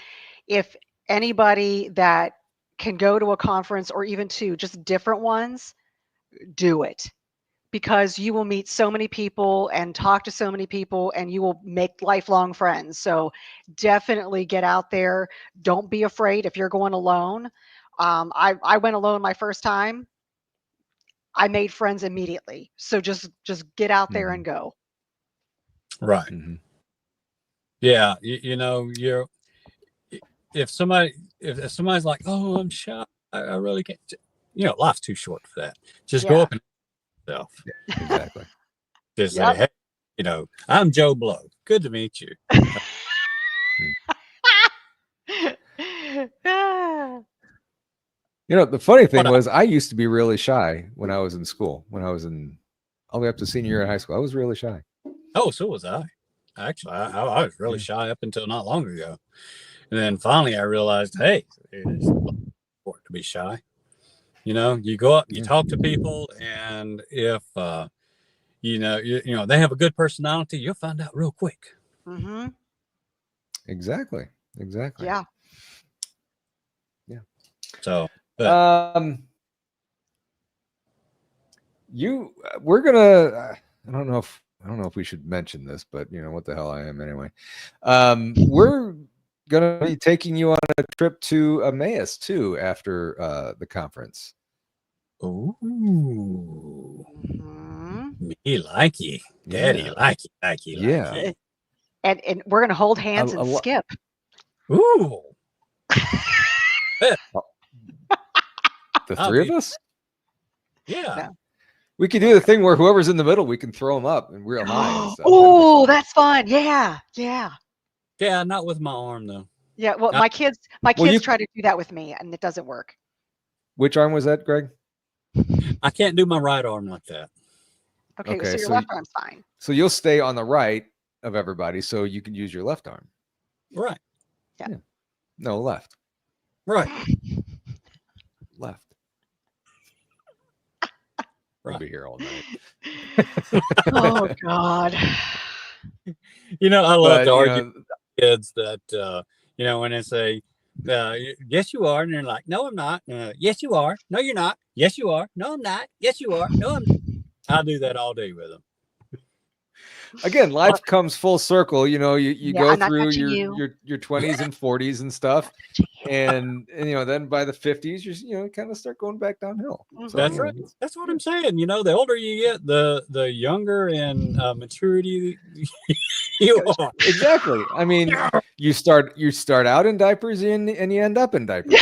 if anybody that can go to a conference, or even to just different ones, do it, because you will meet so many people and talk to so many people, and you will make lifelong friends. So definitely get out there. Don't be afraid if you're going alone. I went alone my first time. I made friends immediately. So just get out there and go. Right. Yeah. If somebody's like, oh, I'm shy, I really can't, life's too short for that. Just go up and yourself. Yeah, exactly. Just say, hey, I'm Joe Blow. Good to meet you. You know, the funny thing What was I used to be really shy when I was in school. When I was in all the way up to senior year of high school, I was really shy. Oh, so was I. Actually, I was really shy up until not long ago. And then finally I realized, hey, it's important to be shy. You know, you go up, you talk to people, and if you know they have a good personality, you'll find out real quick. Mm-hmm. Exactly. Yeah. So, we're gonna. I don't know if we should mention this, but you know what the hell I am anyway. We're gonna be taking you on a trip to Emmaus too after the conference. ooh, Mm-hmm. me likey, daddy likey, likey. And we're gonna hold hands and skip. Ooh. The three of us? Yeah. No. We could do the thing where whoever's in the middle, we can throw them up and real high. And stuff. Oh, that's fun. Yeah. Yeah, not with my arm though. Yeah. Well, my kids try to do that with me, and it doesn't work. Which arm was that, Greg? I can't do my right arm like that. Okay, so your left arm's fine. So you'll stay on the right of everybody, so you can use your left arm. Right. Yeah. No, left. Right. Left. We'll be here all night. Oh God. You know, I love to argue with kids that you know, when they say, yes you are, and they're like, no I'm not. Yes you are. No you're not. Yes you are. No I'm not. Yes you are. No I'm not. I do that all day with them. Again, life comes full circle. You know, you go through your 20s and 40s and stuff, and you know, then by the 50s, you kind of start going back downhill. So, that's right. That's what I'm saying. You know, the older you get, the younger in maturity you are. Exactly. I mean, you start out in diapers and you end up in diapers.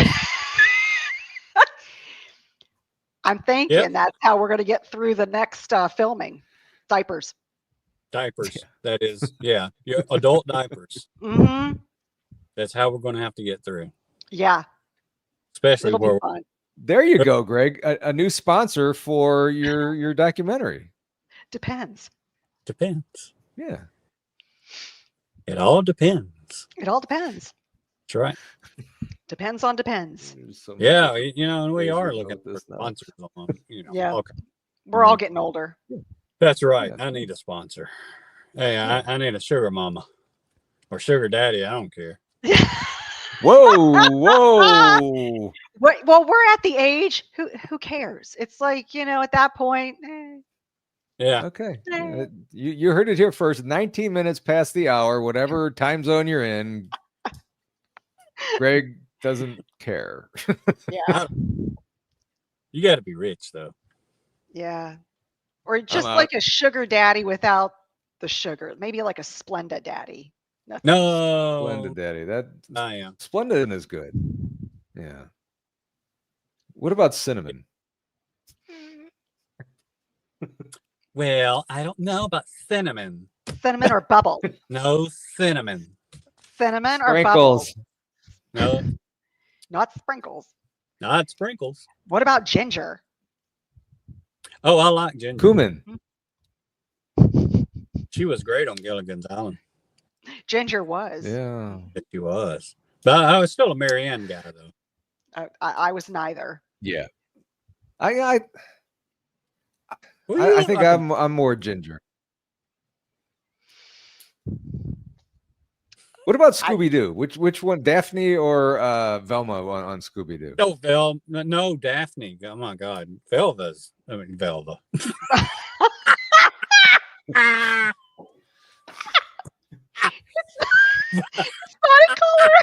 I'm thinking that's how we're going to get through the next filming. Diapers. Diapers. That is, your adult diapers. Mm-hmm. That's how we're going to have to get through. Yeah. Especially where. There you go, Greg. A new sponsor for your documentary. Depends. Yeah. It all depends. It all depends. That's right. Depends on depends. Yeah, you know, and we are looking for sponsors on, you know. Yeah. Okay. We're all getting older. That's right. I need a sponsor. Hey, I need a sugar mama or sugar daddy. I don't care. Whoa. Well, we're at the age. Who cares? It's like, you know, at that point. Yeah. Okay. You heard it here first. 19 minutes past the hour, whatever time zone you're in. Greg doesn't care. Yeah. You got to be rich though. Yeah. Or just like a sugar daddy without the sugar. Maybe like a Splenda daddy. Nothing. No. Splenda daddy. That I am. Splenda is good. Yeah. What about cinnamon? Well, I don't know about cinnamon. Cinnamon or bubble? No cinnamon. Cinnamon or bubble? No. Not sprinkles. Not sprinkles. What about ginger? Oh, I like ginger. Cumin. She was great on Gilligan's Island. Ginger was. Yeah. She was. But I was still a Marianne guy though. I was neither. Yeah. I think I'm more ginger. What about Scooby-Doo? Which one, Daphne or Velma on Scooby-Doo? No, Daphne. Oh my God, Velva. Spotted color.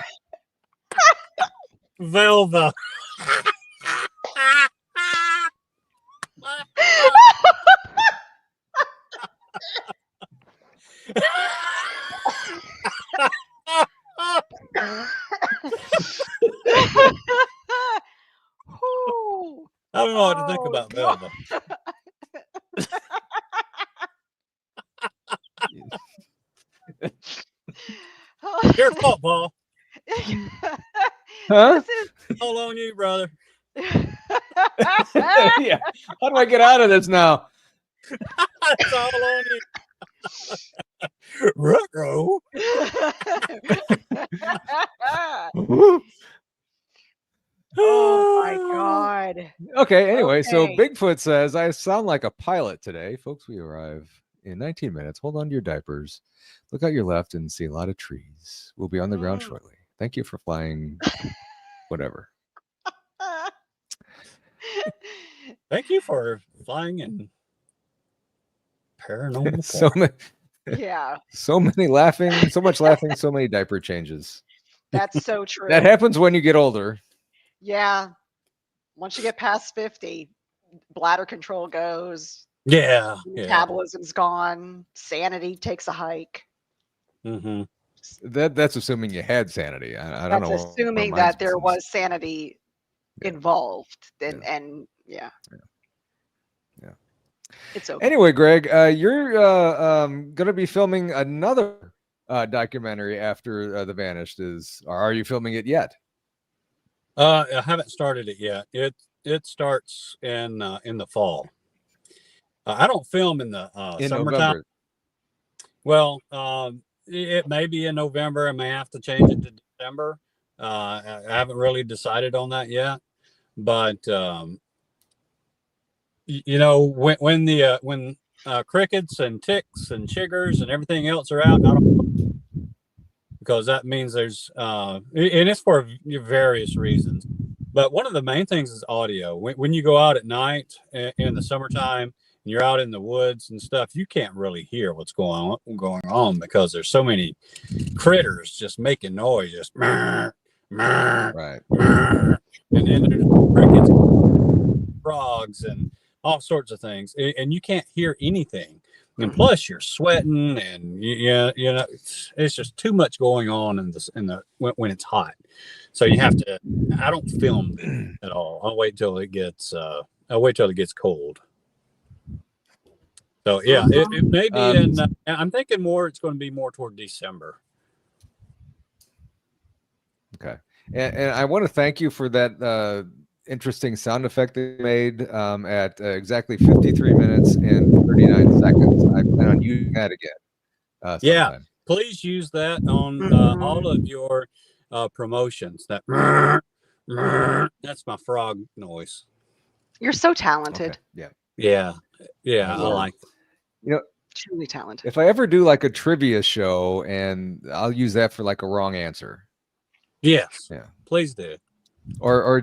Velva. I don't know what to think about Velva. Your fault, Paul. Huh? All on you, brother. Yeah. How do I get out of this now? It's all on you. Ruh-roh. Oh my God. Okay, anyway, so Okay. Bigfoot says, I sound like a pilot today. Folks, we arrive in 19 minutes. Hold on to your diapers. Look out your left and see a lot of trees. We'll be on the ground shortly. Thank you for flying, whatever. Thank you for flying in Paranormal So Portal. many, Yeah, so many laughing, so much laughing, so many diaper changes. that's so true. That happens when you get older. Yeah. Once you get past 50, bladder control goes, Yeah. metabolism's gone, sanity takes a hike. Mm-hmm. That's assuming you had sanity. I don't That's know. assuming where mine's that there business. was sanity Yeah. involved. And yeah. Yeah. It's okay. Anyway, Greg, you're going to be filming another documentary after The Vanished. Or are you filming it yet? I haven't started it yet. It starts in the fall. I don't film in the In summertime. November. Well, it may be in November. I may have to change it to December. I haven't really decided on that yet. But you know, when crickets and ticks and chiggers and everything else are out, I don't, because that means there's and it's for various reasons. But one of the main things is audio. When you go out at night in the summertime, and you're out in the woods and stuff, you can't really hear what's going on because there's so many critters just making noise, just right, and then there's crickets, frogs, and all sorts of things, and you can't hear anything. And plus, you're sweating, and you know, it's just too much going on when it's hot. So you have to. I don't film at all. I'll wait till it gets. Cold. So yeah, it may be in. I'm thinking more. It's going to be more toward December. Okay, and I want to thank you for that interesting sound effect that you made at exactly 53 minutes and 39 seconds. I plan on using that again. Yeah, sometime. Please use that on all of your promotions. That that's my frog noise. You're so talented. Okay. Yeah. I like it. You know, Truly talented. if I ever do like a trivia show, and I'll use that for like a wrong answer. Yes. Yeah. Please do. Or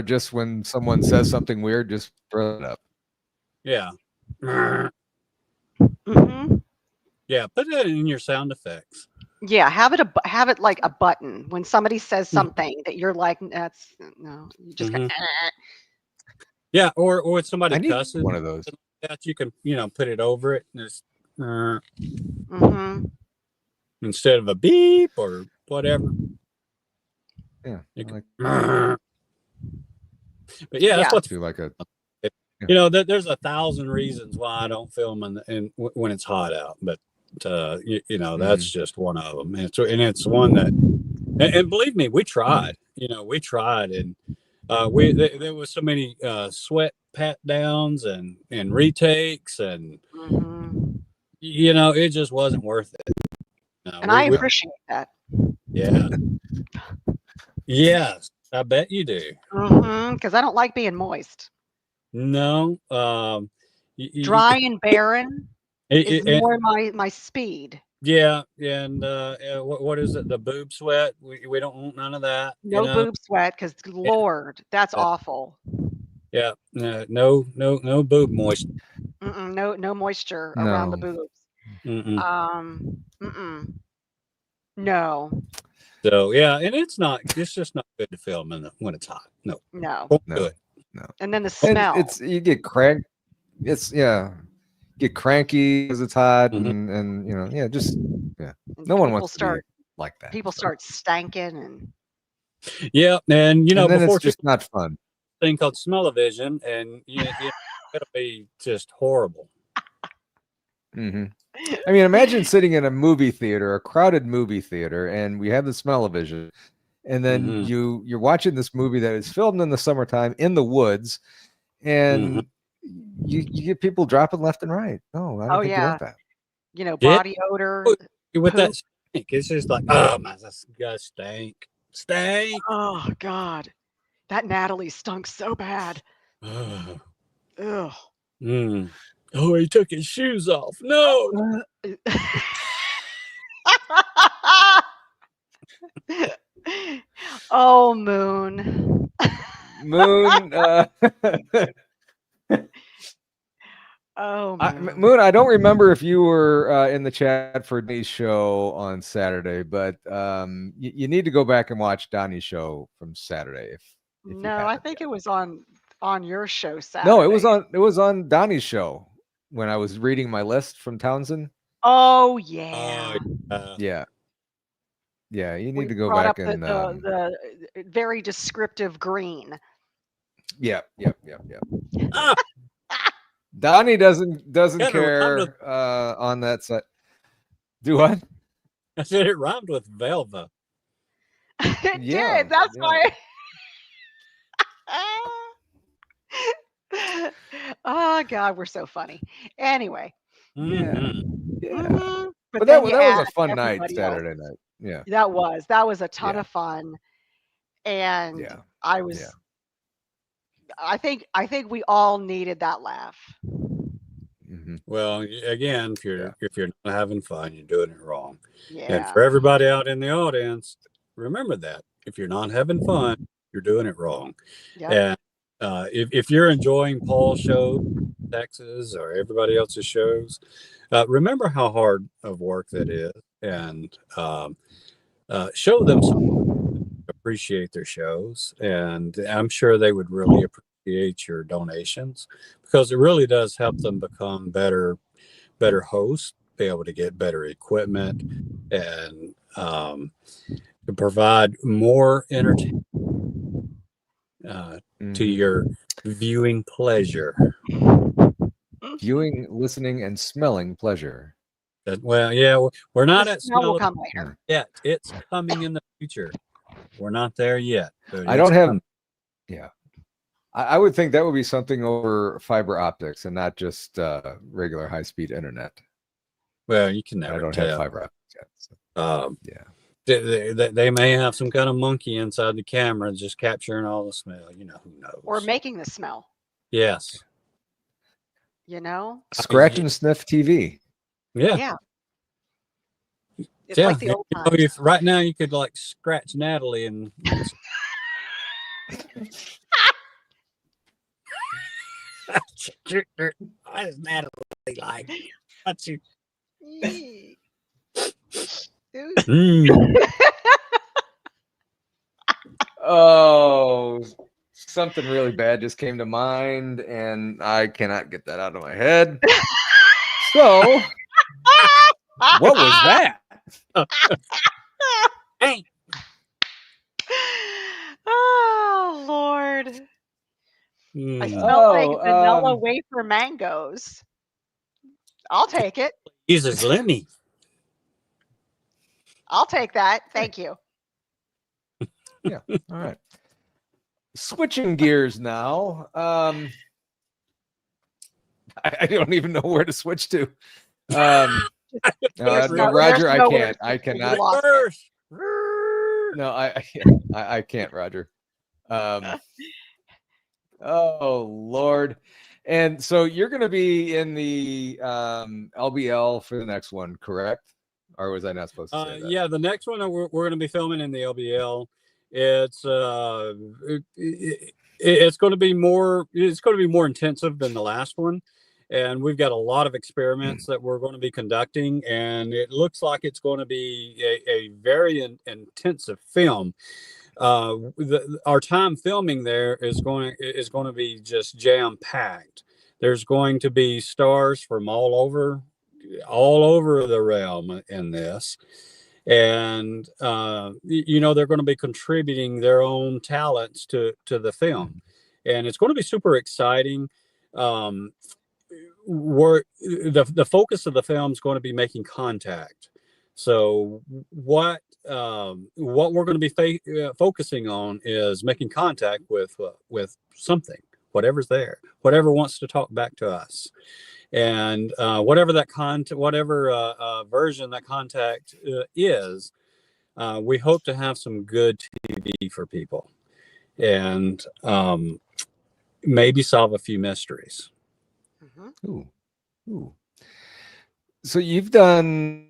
just when someone says something weird, just throw it up. Yeah. Mm-hmm. Yeah. Put that in your sound effects. Yeah, have it like a button when somebody says something that you're like, that's no, you just go, Yeah, or when somebody I need cusses, one of those. that you can put it over it, and it's instead of a beep or whatever. Yeah. But yeah, that's what do like a. there's 1,000 reasons why I don't film when it's hot out, but that's just one of them. And it's one that, and believe me, we tried. And there was so many sweat pat downs and retakes, and it just wasn't worth it. And I appreciate that. Yeah. Yes, I bet you do. Because I don't like being moist. No. Dry and barren is more my speed. Yeah, and what is it? The boob sweat? We don't want none of that. No boob sweat, because Lord, that's awful. Yeah, no boob moisture. No moisture around the boobs. No. So yeah, and it's just not good to film when it's hot. No. Good. No. And then the smell. You get cranky. Get cranky because it's hot, and no one wants to be like that. People start stanking and. Yeah, and then before it's just not fun. Thing called smell-o-vision, and it'll be just horrible. I mean, imagine sitting in a movie theater, a crowded movie theater, and we have the smell-o-vision, and then you're watching this movie that is filmed in the summertime in the woods, and you get people dropping left and right. No, I don't think you want that. You know, body odor with poop. that stink. It's just like, oh my, that's got stank. Oh God, that Natalie stunk so bad. Ugh. Ugh. Oh, he took his shoes off. No. Oh, Moon. Moon. Oh, Moon, I don't remember if you were in the chat for Donny's show on Saturday, but you need to go back and watch Donny's show from Saturday. If no, I think it was on your show Saturday. No, it was on Donny's show when I was reading my list from Townsend. Oh yeah. Yeah, you need to go back and the very descriptive green. Yep. Donny doesn't care on that side. Do what? I said it rhymed with Velva. It did. That's why. Oh God, we're so funny. Anyway. But that was a fun night, Saturday night. Yeah. That was a ton of fun. And I think we all needed that laugh. Well, again, if you're not having fun, you're doing it wrong. Yeah. And for everybody out in the audience, remember that if you're not having fun, you're doing it wrong. And if you're enjoying Paul's show, Texas, or everybody else's shows, remember how hard of work that is, and show them some appreciate their shows, and I'm sure they would really appreciate your donations, because it really does help them become better hosts, be able to get better equipment, and to provide more entertainment to your viewing pleasure. Viewing, listening, and smelling pleasure. Well, yeah, we're not at smell will come later. yet. It's coming in the future. We're not there yet. I don't have. Yeah, I would think that would be something over fiber optics and not just regular high-speed internet. Well, you can never. I don't tell. have fiber optics yet. So. They may have some kind of monkey inside the camera just capturing all the smell. You know, who knows? Or making the smell. Yes. You know? Scratch and sniff TV. Yeah. It's like the old times. Right now you could like scratch Natalie and what is Natalie like? What's you? Oh, something really bad just came to mind, and I cannot get that out of my head. So, what was that? Hey. Oh, Lord. I smell like vanilla wafer mangoes. I'll take it. Jesus, Lemmy. I'll take that. Thank you. Yeah. All right. Switching gears now. I don't even know where to switch to. Roger, I can't. I cannot. No, I can't, Roger. Oh Lord. And so you're going to be in the LBL for the next one, correct? Or was I not supposed to say that? Yeah, the next one we're going to be filming in the LBL. It's going to be more. It's going to be more intensive than the last one, and we've got a lot of experiments that we're going to be conducting, and it looks like it's going to be a very intensive film. Our time filming there is going to be just jam packed. There's going to be stars from all over the realm in this, and they're going to be contributing their own talents to the film, and it's going to be super exciting. The focus of the film is going to be making contact. So what what we're going to be focusing on is making contact with something, whatever's there, whatever wants to talk back to us. And whatever that version that contact is, we hope to have some good TV for people, and maybe solve a few mysteries. Mm-hmm. Ooh. So you've done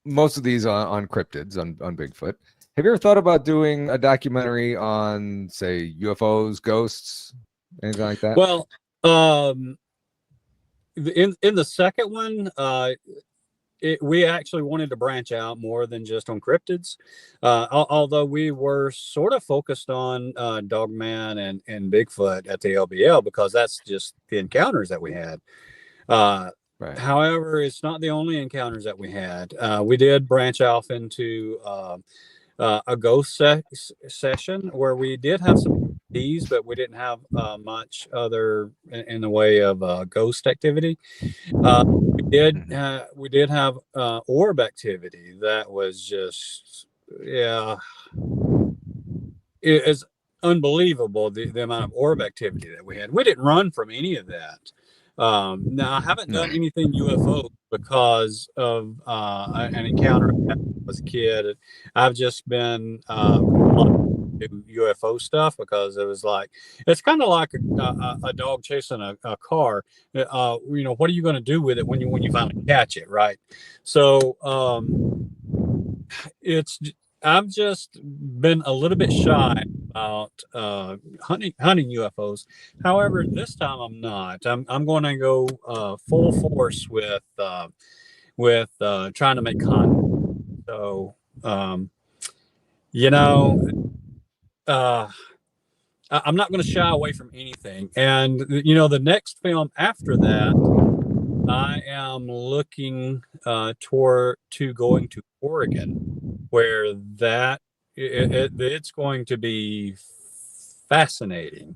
most of these on cryptids, on Bigfoot. Have you ever thought about doing a documentary on, say, UFOs, ghosts, anything like that? Well, in the second one, we actually wanted to branch out more than just on cryptids, although we were sort of focused on Dogman and Bigfoot at the LBL, because that's just the encounters that we had. Right. However, it's not the only encounters that we had. We did branch off into a ghost session where we did have some these, but we didn't have much other in the way of ghost activity. We did have orb activity that was just, it's unbelievable, the amount of orb activity that we had. We didn't run from any of that. Now, I haven't done anything UFO because of an encounter I had when I was a kid. I've just been UFO stuff because it was like, it's kind of like a dog chasing a car. What are you going to do with it when you finally catch it, right? So I've just been a little bit shy about hunting UFOs. However, this time I'm not. I'm going to go full force with trying to make content. So I'm not going to shy away from anything. And the next film after that, I am looking to going to Oregon, where it's going to be fascinating,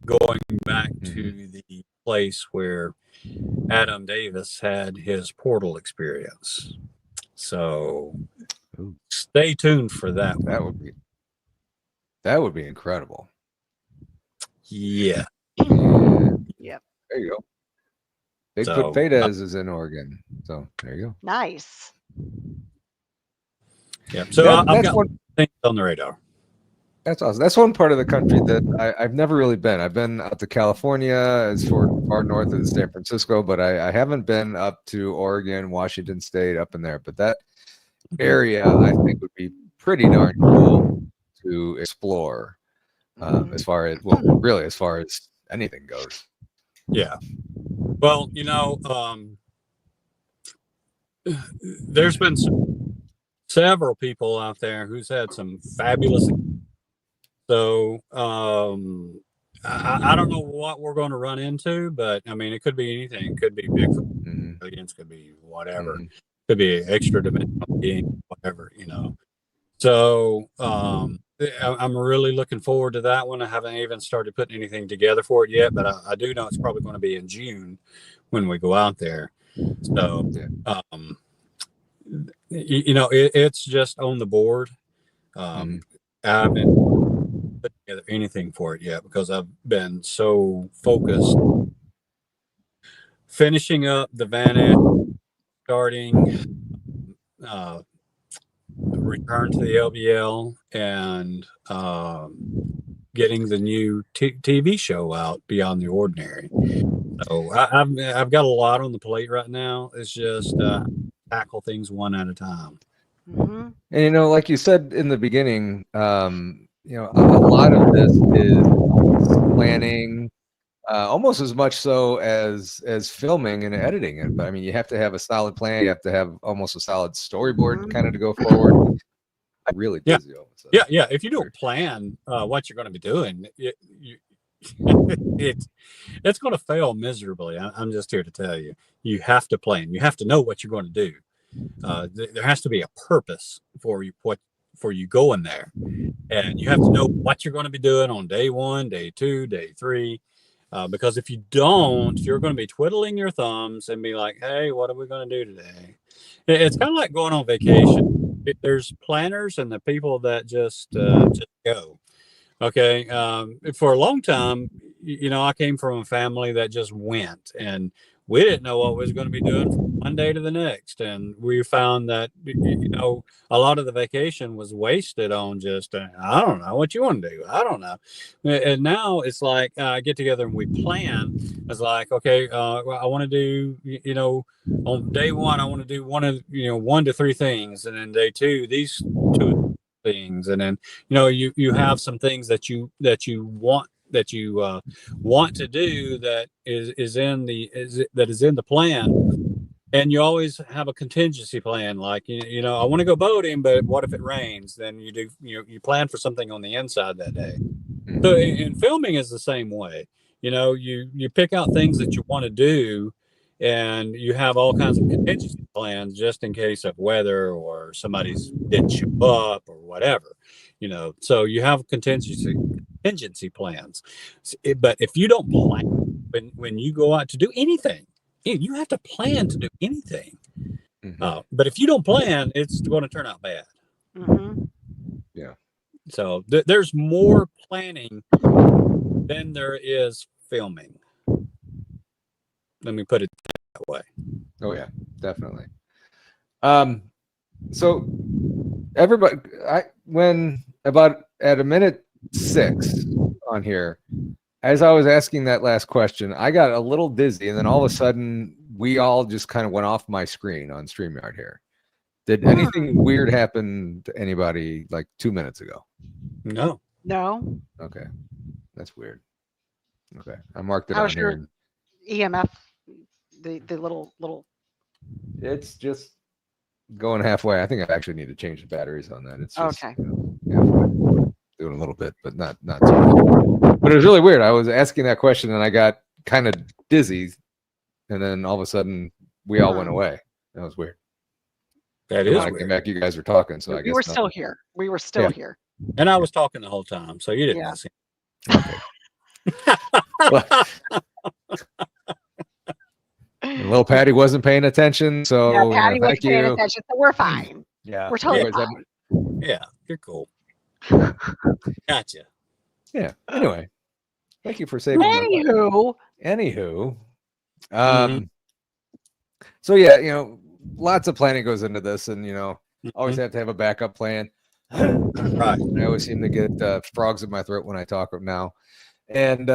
going back to the place where Adam Davis had his portal experience. So stay tuned for that. That would be incredible. Yeah. Yep. There you go. Bigfoot Fadez is in Oregon. So there you go. Nice. Yeah. So I've got things on the radar. That's awesome. That's one part of the country that I've never really been. I've been up to California, as far north as San Francisco, but I haven't been up to Oregon, Washington State, up in there. But that area, I think, would be pretty darn cool to explore, as far as anything goes. Yeah. Well, there's been several people out there who's had some fabulous. So I don't know what we're going to run into, but I mean, it could be anything. It could be Bigfoot, aliens, could be whatever. Could be extra dimensional being, whatever, So I'm really looking forward to that one. I haven't even started putting anything together for it yet, but I do know it's probably going to be in June when we go out there. So, it's just on the board. I haven't put together anything for it yet because I've been so focused finishing up the Van Ash, starting return to the LBL, and getting the new TV show out, Beyond the Ordinary. So I've got a lot on the plate right now. It's just tackle things one at a time. And like you said in the beginning, a lot of this is planning, almost as much so as filming and editing it. But I mean, you have to have a solid plan. You have to have almost a solid storyboard kind of to go forward. I really do. Yeah. If you don't plan what you're going to be doing, it's going to fail miserably. I'm just here to tell you. You have to plan. You have to know what you're going to do. There has to be a purpose for you going there, and you have to know what you're going to be doing on day 1, day 2, day 3. Because if you don't, you're going to be twiddling your thumbs and be like, hey, what are we going to do today? It's kind of like going on vacation. There's planners and the people that just go. Okay. For a long time, I came from a family that just went, and we didn't know what we was going to be doing from one day to the next. And we found that, a lot of the vacation was wasted on just, I don't know what you want to do. I don't know. And now it's like, get together and we plan. It's like, okay, I want to do, on day one, I want to do one to three things. And then day two, these two things. And then, you have some things that you want to do that is in the plan, and you always have a contingency plan. Like, I want to go boating, but what if it rains? Then you plan for something on the inside that day. So in filming is the same way. You pick out things that you want to do, and you have all kinds of contingency plans just in case of weather or somebody's didn't show up or whatever. So you have contingency plans. But if you don't plan when you go out to do anything, you have to plan to do anything. But if you don't plan, it's going to turn out bad. Yeah. So there's more planning than there is filming. Let me put it that way. Oh yeah, definitely. So everybody, when about at a minute 6 on here, as I was asking that last question, I got a little dizzy, and then all of a sudden we all just kind of went off my screen on StreamYard here. Did anything weird happen to anybody like 2 minutes ago? No. Okay, that's weird. Okay, I marked it on here. EMF, the little. It's just going halfway. I think I actually need to change the batteries on that. It's just, okay. Doing a little bit, but not so much. But it was really weird. I was asking that question and I got kind of dizzy, and then all of a sudden we all went away. That was weird. That is when I weird. came back, you guys were talking, so I guess we were still here. We were still here. And I was talking the whole time, so you didn't miss it. Okay. Little Patty wasn't paying attention, so Patty wasn't paying attention, so we're fine. Yeah, we're totally fine. Yeah, you're cool. Gotcha. Yeah. Anyway, thank you for saving. Anywho, so yeah, lots of planning goes into this, and always have to have a backup plan. Right. I always seem to get frogs in my throat when I talk now, and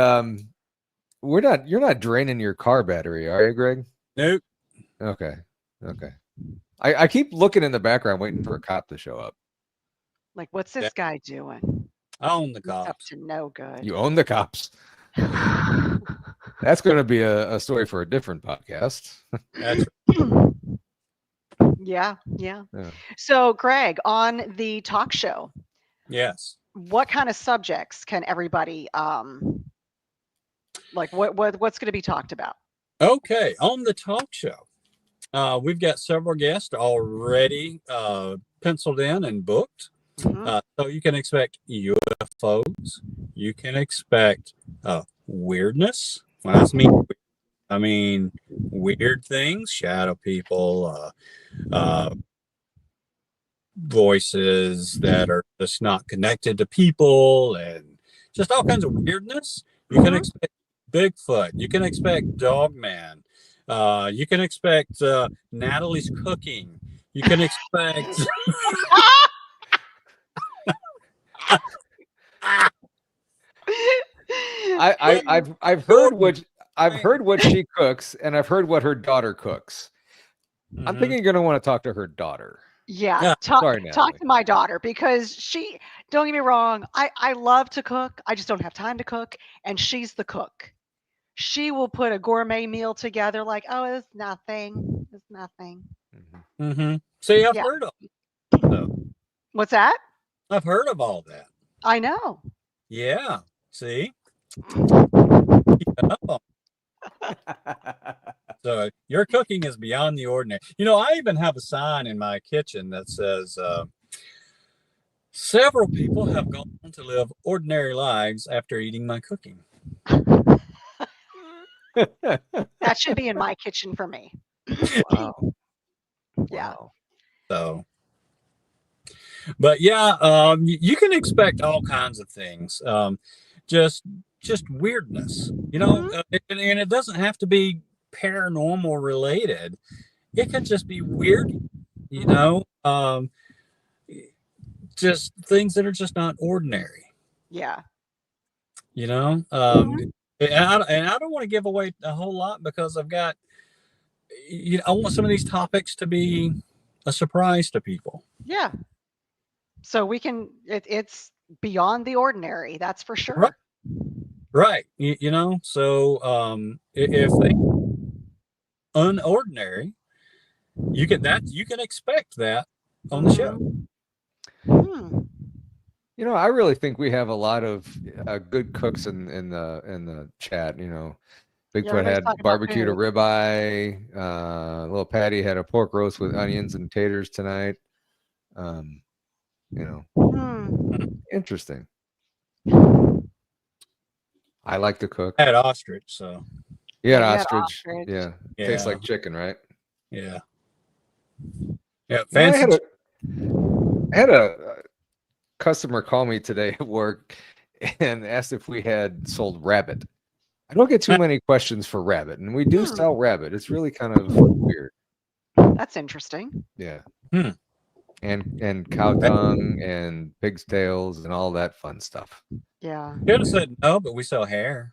you're not draining your car battery, are you, Greg? Nope. Okay. I keep looking in the background waiting for a cop to show up. Like, what's this guy doing? I own the cops. Up to no good. You own the cops. That's going to be a story for a different podcast. That's yeah. So, Greg, on the talk show, yes, what kind of subjects can everybody like? What's going to be talked about? Okay, on the talk show, we've got several guests already penciled in and booked. So you can expect UFOs. You can expect weirdness. When I mean weird things, shadow people, voices that are just not connected to people, and just all kinds of weirdness. You can expect Bigfoot. You can expect Dogman. You can expect Natalie's cooking. You can expect. I've heard what she cooks, and I've heard what her daughter cooks. I'm thinking you're gonna want to talk to her daughter. Yeah, talk to my daughter, because don't get me wrong, I love to cook. I just don't have time to cook, and she's the cook. She will put a gourmet meal together like, oh, it's nothing. See, I've heard of it. So. What's that? I've heard of all that. I know. Yeah. See? So your cooking is beyond the ordinary. I even have a sign in my kitchen that says, several people have gone on to live ordinary lives after eating my cooking. That should be in my kitchen for me. Wow. Yeah. Wow. So, but yeah, you can expect all kinds of things. Just weirdness, and it doesn't have to be paranormal related. It can just be weird, just things that are just not ordinary. Yeah. And I don't want to give away a whole lot because I've got, I want some of these topics to be a surprise to people. Yeah. So we can, it's beyond the ordinary. That's for sure. Right. Right. So if they unordinary, you can expect that on the show. I really think we have a lot of good cooks in the chat. Bigfoot had barbecued a ribeye. Little Patty had a pork roast with onions and taters tonight. Interesting. I like to cook. I had ostrich, so. You had ostrich. Yeah. Tastes like chicken, right? Yeah. Yeah. Fancy. I had a customer call me today at work and asked if we had sold rabbit. I don't get too many questions for rabbit, and we do sell rabbit. It's really kind of weird. That's interesting. Yeah. And cow tongue and pig's tails and all that fun stuff. Yeah. You could have said no, but we sell hair.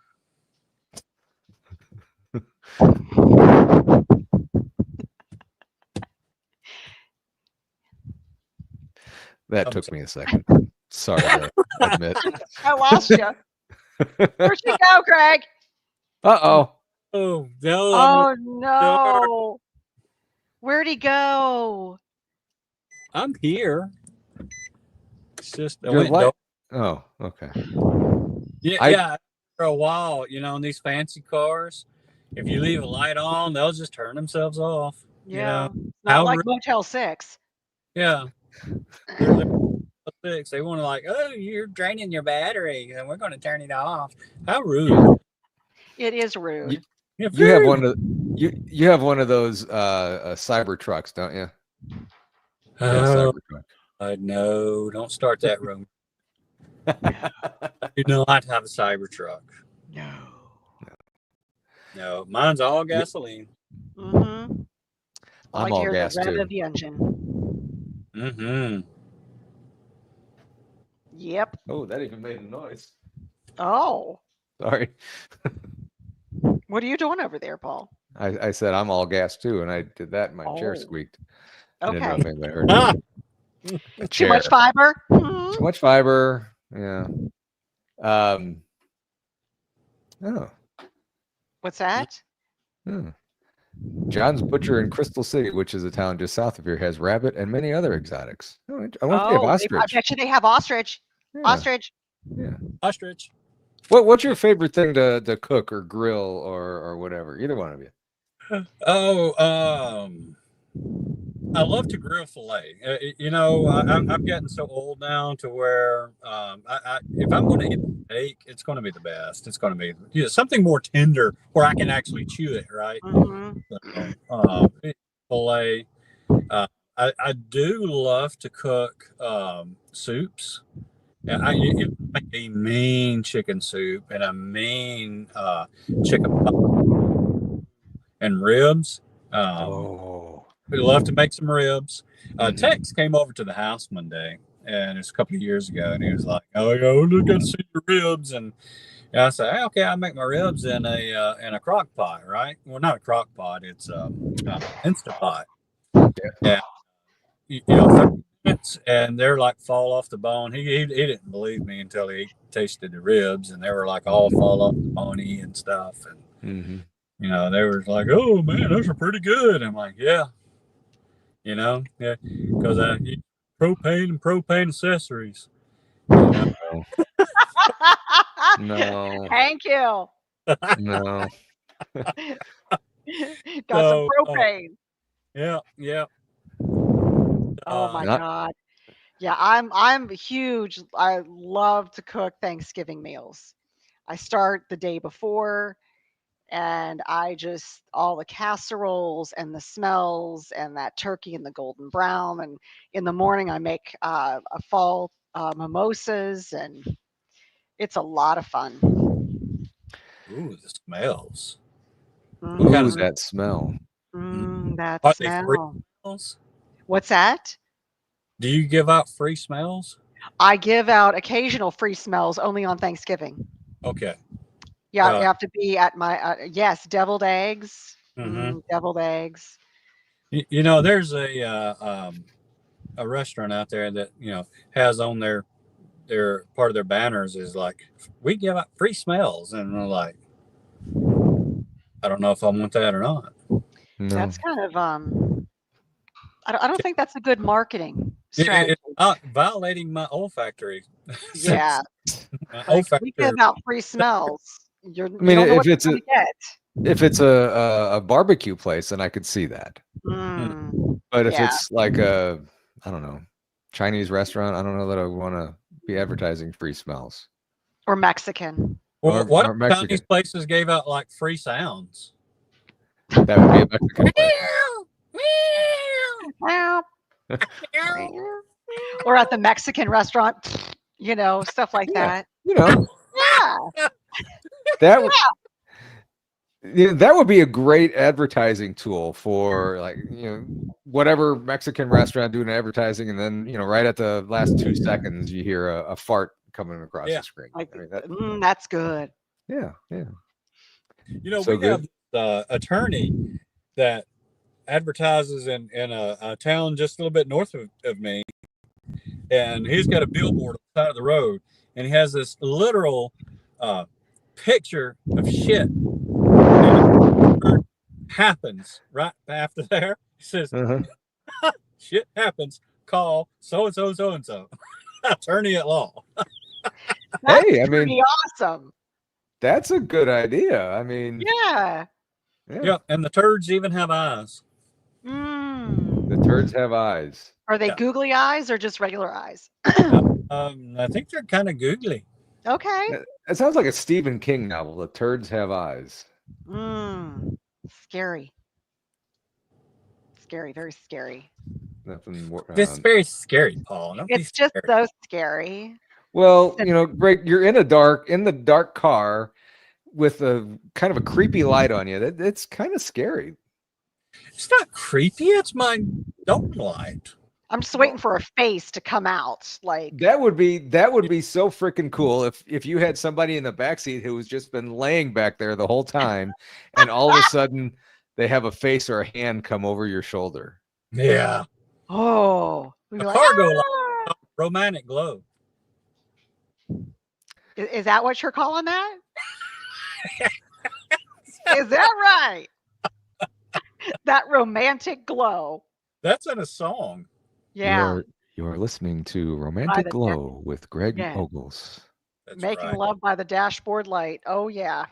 That took me a second. Sorry to admit. I lost you. Where'd you go, Greg? Uh-oh. Oh, no. Oh, no. Where'd he go? I'm here. It's just oh, okay. Yeah. For a while, in these fancy cars, if you leave a light on, they'll just turn themselves off. Yeah. Not like Motel 6. Yeah. They want to oh, you're draining your battery and we're going to turn it off. How rude. It is rude. You have one of you have one of those cyber trucks, don't you? No, don't start that rumor. You know I have a cyber truck. No, mine's all gasoline. Mm-hmm. I'm all gas too. Of the engine. Mm-hmm. Yep. Oh, that even made a noise. Oh. Sorry. What are you doing over there, Paul? I said I'm all gas too, and I did that and my chair squeaked. Okay. I didn't know if anybody heard it. Too much fiber? Too much fiber. Yeah. Oh. What's that? John's Butcher in Crystal City, which is a town just south of here, has rabbit and many other exotics. I wonder if they have ostrich. I bet you they have ostrich. Yeah. Ostrich. Yeah. Ostrich. What's your favorite thing to cook or grill or whatever? Either one of you. I love to grill filet. I'm getting so old now to where if I'm going to eat a steak, it's going to be the best. It's going to be something more tender where I can actually chew it, right? Mm-hmm. Filet. I do love to cook soups. I make a mean chicken soup and a mean chicken and ribs. We love to make some ribs. Tex came over to the house one day, and it's a couple of years ago, and he was like, "Oh, look, got to see your ribs." And I said, "Hey, okay, I make my ribs in a crock pot, right? Well, not a crock pot; it's Instant Pot." Yeah, 30 minutes, and they're fall off the bone. He didn't believe me until he tasted the ribs, and they were all fall off the bony and stuff, and they were like, "Oh man, those are pretty good." I'm like, "Yeah." Because I eat propane and propane accessories. No. Thank you. No. Got some propane. Yeah. Oh my God. Yeah, I'm huge. I love to cook Thanksgiving meals. I start the day before, And I just, all the casseroles and the smells and that turkey and the golden brown. And in the morning, I make a fall mimosas, and it's a lot of fun. Ooh, the smells. Mhm. kind Ooh, of- that smell. That Are they free smell. smells? What's that? Do you give out free smells? I give out occasional free smells only on Thanksgiving. Okay. Yeah, you have to be at my yes, deviled eggs. Mhm. Deviled eggs. You know, there's a restaurant out there that has on their part of their banners is like, we give out free smells, and I'm like, I don't know if I want that or not. No. That's kind of I don't think that's a good marketing strategy. It's not violating my olfactory. Yeah, My like we olfactory. give out free smells. You I mean, don't know what if you're it's gonna get. if it's a barbecue place, then I could see that. But if Yeah. it's like a, I don't know, Chinese restaurant, I don't know that I want to be advertising free smells. Or Mexican. Well, or what if Mexican. Chinese places gave out like free sounds? That would be a Mexican place. Or at the Mexican restaurant, stuff like Yeah. that. Yeah, Yeah. that would be a great advertising tool for, like, whatever Mexican restaurant doing advertising, and then right at the last 2 seconds you hear a fart coming across the screen. Like, I mean, that's good. yeah. We have the attorney that advertises in a town just a little bit north of me, and he's got a billboard on the side of the road, and he has this literal picture of shit. And it happens right after there. He says, shit happens, call so and so attorney at law. That's Hey, I pretty mean, awesome. that's a good idea. I mean, Yeah. Yeah, and the turds even have eyes. The turds have eyes. Are they googly eyes or just regular eyes? I think they're kind of googly. Okay. It sounds like a Stephen King novel. The turds have eyes. Scary. Scary, very scary. Nothing. It's very scary, Paul. Don't be It's just scared. so scary. Well, Greg, you're in the dark car with a kind of a creepy light on you. It's kind of scary. It's not creepy. It's my dome light. I'm just waiting for a face to come out. Like That would be so freaking cool if you had somebody in the backseat who has just been laying back there the whole time, and all of a sudden they have a face or a hand come over your shoulder. Yeah. oh, we'd be A like, cargo "Ah!" light, romantic glow. Is that what you're calling that? Is that right? That romantic glow. That's in a song. Yeah. You're listening to Romantic Glow with Greg Ogles. That's Making right. love by the dashboard light. Oh yeah.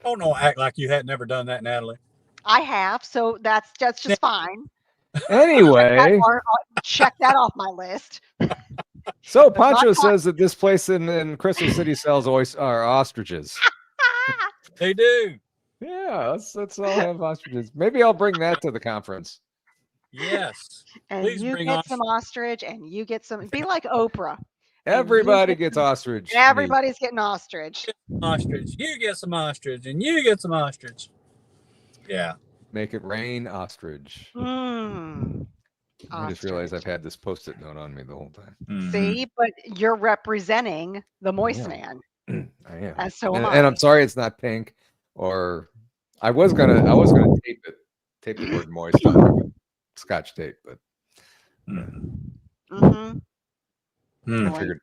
Oh no, act like you had never done that, Natalie. I have, so that's just fine. Anyway, Check that off my list. so Pancho says that this place in Crystal City sells ostriches. They do. Yeah, let's all have ostriches. Maybe I'll bring that to the conference. Yes. And Please you bring get some ostrich, and you get some. Be like Oprah. Everybody gets ostrich. Everybody's getting ostrich. Ostrich. You get some ostrich, and you get some ostrich. Yeah. Make it rain ostrich. I just realized I've had this Post-it note on me the whole time. Mm-hmm. See, but you're representing the moist man. I am. And so am I. And I'm sorry it's not pink, or I was gonna tape the word moist on it with Scotch tape, but I figured,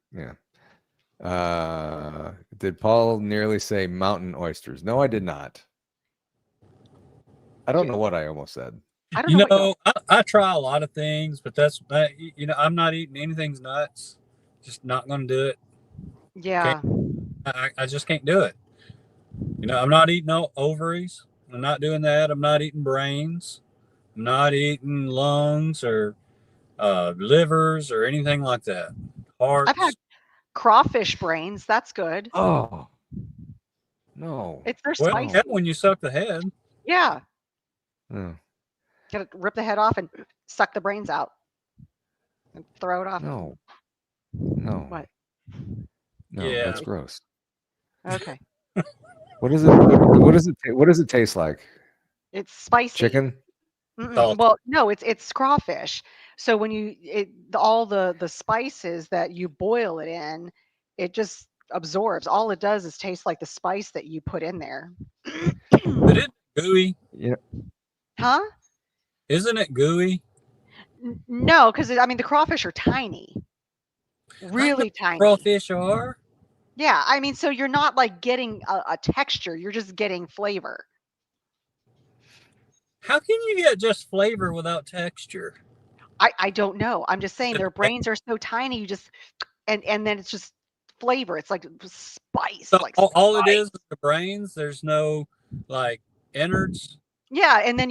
did Paul nearly say mountain oysters? No, I did not. I don't know what I almost said. I don't know. I try a lot of things, but that's I'm not eating anything's nuts. Just not going to do it. Yeah. I just can't do it. I'm not eating no ovaries. I'm not doing that. I'm not eating brains. I'm not eating lungs or livers or anything like that. Hearts. I've had crawfish brains. That's good. Oh. No. They're Well, spicy. yeah, when you suck the head. Yeah. No. Gotta rip the head off and suck the brains out and throw it off. No. No. What? No, Yeah. that's gross. Okay. What is it? What does it taste like? It's spicy. Chicken? Salt. Well, no, it's crawfish. So when all the spices that you boil it in, it just absorbs. All it does is taste like the spice that you put in there. But it's gooey. Yeah. Huh? Isn't it gooey? No, because I mean the crawfish are tiny, really tiny. Crawfish are. Yeah, I mean, so you're not like getting a texture; you're just getting flavor. How can you get just flavor without texture? I don't know. I'm just saying their brains are so tiny. You just and then it's just flavor. It's like spice. So Like all it spice. is the brains. There's no like innards. Yeah, and then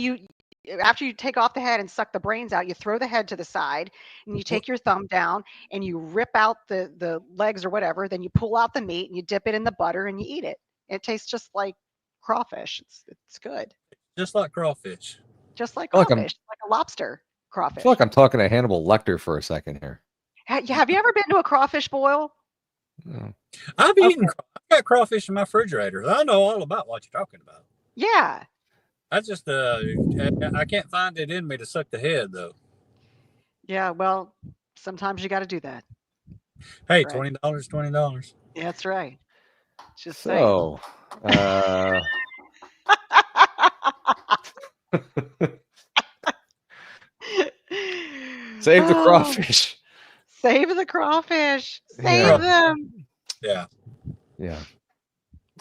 after you take off the head and suck the brains out, you throw the head to the side and you take your thumb down and you rip out the legs or whatever. Then you pull out the meat and you dip it in the butter and you eat it. It tastes just like crawfish. It's good. Just like crawfish. Just like Like crawfish, like a lobster I crawfish. feel like I'm talking to Hannibal Lecter for a second here. Have you ever been to a crawfish boil? No. I've eaten. I've got crawfish in my refrigerator. I know all about what you're talking about. Yeah. I just I can't find it in me to suck the head though. Yeah, well, sometimes you got to do that. Hey, Right. $20. Yeah, that's right. Just saying. So, save the Oh, crawfish. Save the crawfish. Yeah. Save them. Yeah. Yeah.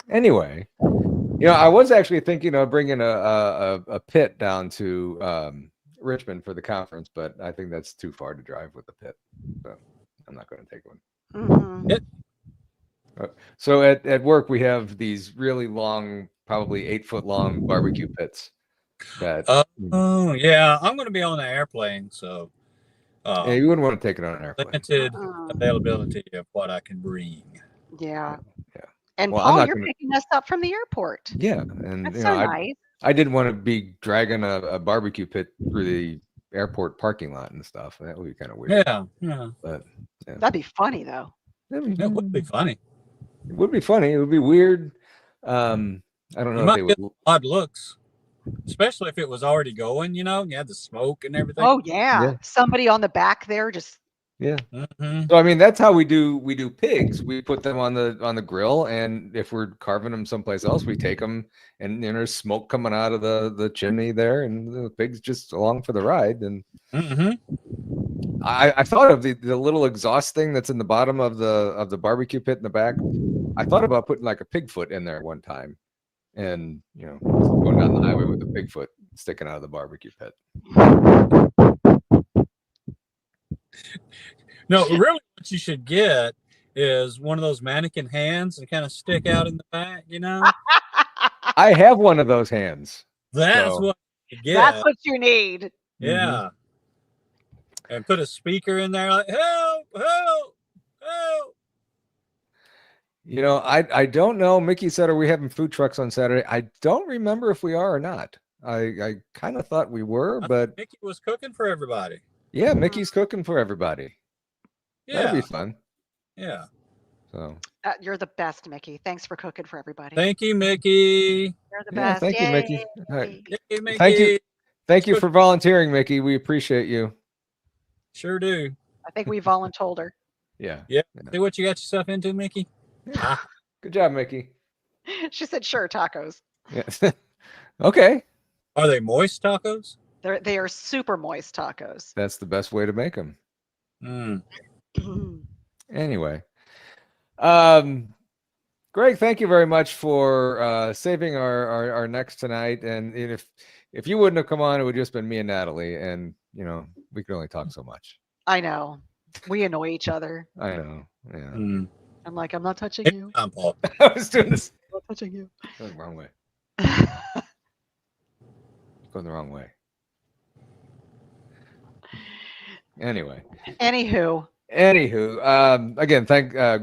Anyway, I was actually thinking of bringing a pit down to Richmond for the conference, but I think that's too far to drive with a pit, so I'm not going to take one. Mhm. So at work we have these really long, probably 8-foot long barbecue pits. That Oh yeah, I'm going to be on the airplane, so yeah, you wouldn't want to take it on an airplane. limited Mm. availability of what I can bring. Yeah. Yeah. And Well, I'm Paul, not you're gonna- picking us up from the airport. Yeah, and That's so nice. I didn't want to be dragging a barbecue pit through the airport parking lot and stuff. That would be kind of weird. Yeah, yeah, But yeah. That'd be funny though. it would be funny. It would be funny. It would be weird. I don't know You if might they get would. odd looks, especially if it was already going. You had the smoke and everything. Oh yeah. Yeah. Somebody on the back there just Yeah. Mhm. So I mean, that's how we do pigs. We put them on the grill, and if we're carving them someplace else, we take them, and there's smoke coming out of the chimney there, and the pigs just along for the ride. And Mhm. I thought of the little exhaust thing that's in the bottom of the barbecue pit in the back. I thought about putting like a Bigfoot in there one time, and going down the highway with a Bigfoot sticking out of the barbecue pit. No, really, what you should get is one of those mannequin hands and kind of stick out in the back. I have one of those hands. That's So- what you get. that's what you need. Yeah. And put a speaker in there like, help, help, help. I don't know. Mickey said, are we having food trucks on Saturday? I don't remember if we are or not. I kind of thought we were, I but think Mickey was cooking for everybody. yeah, Mickey's cooking for everybody. Yeah. That'll be fun. Yeah. So You're the best, Mickey. Thanks for cooking for everybody. Thank you, Mickey. You're the yeah, best. thank you, Mickey. Yay. All right. Yay, Mickey. Thank you. Thank you for volunteering, Mickey. We appreciate you. Sure do. I think we voluntold her. Yeah. See what you got yourself into, Mickey? Ah, Good job, Mickey. She said, "Sure, tacos." Yes. Okay. are they moist tacos? They are super moist tacos. That's the best way to make them. Mm. Anyway. Greg, thank you very much for saving our next tonight. And if you wouldn't have come on, it would just been me and Natalie, and we could only talk so much. I know. We annoy each other. I know. Yeah. Mm. I'm like, I'm not touching you. Anytime, Paul. I was doing this I'm not touching you. going the wrong way. Going the wrong way. Anyway. Anywho, Anywho, again,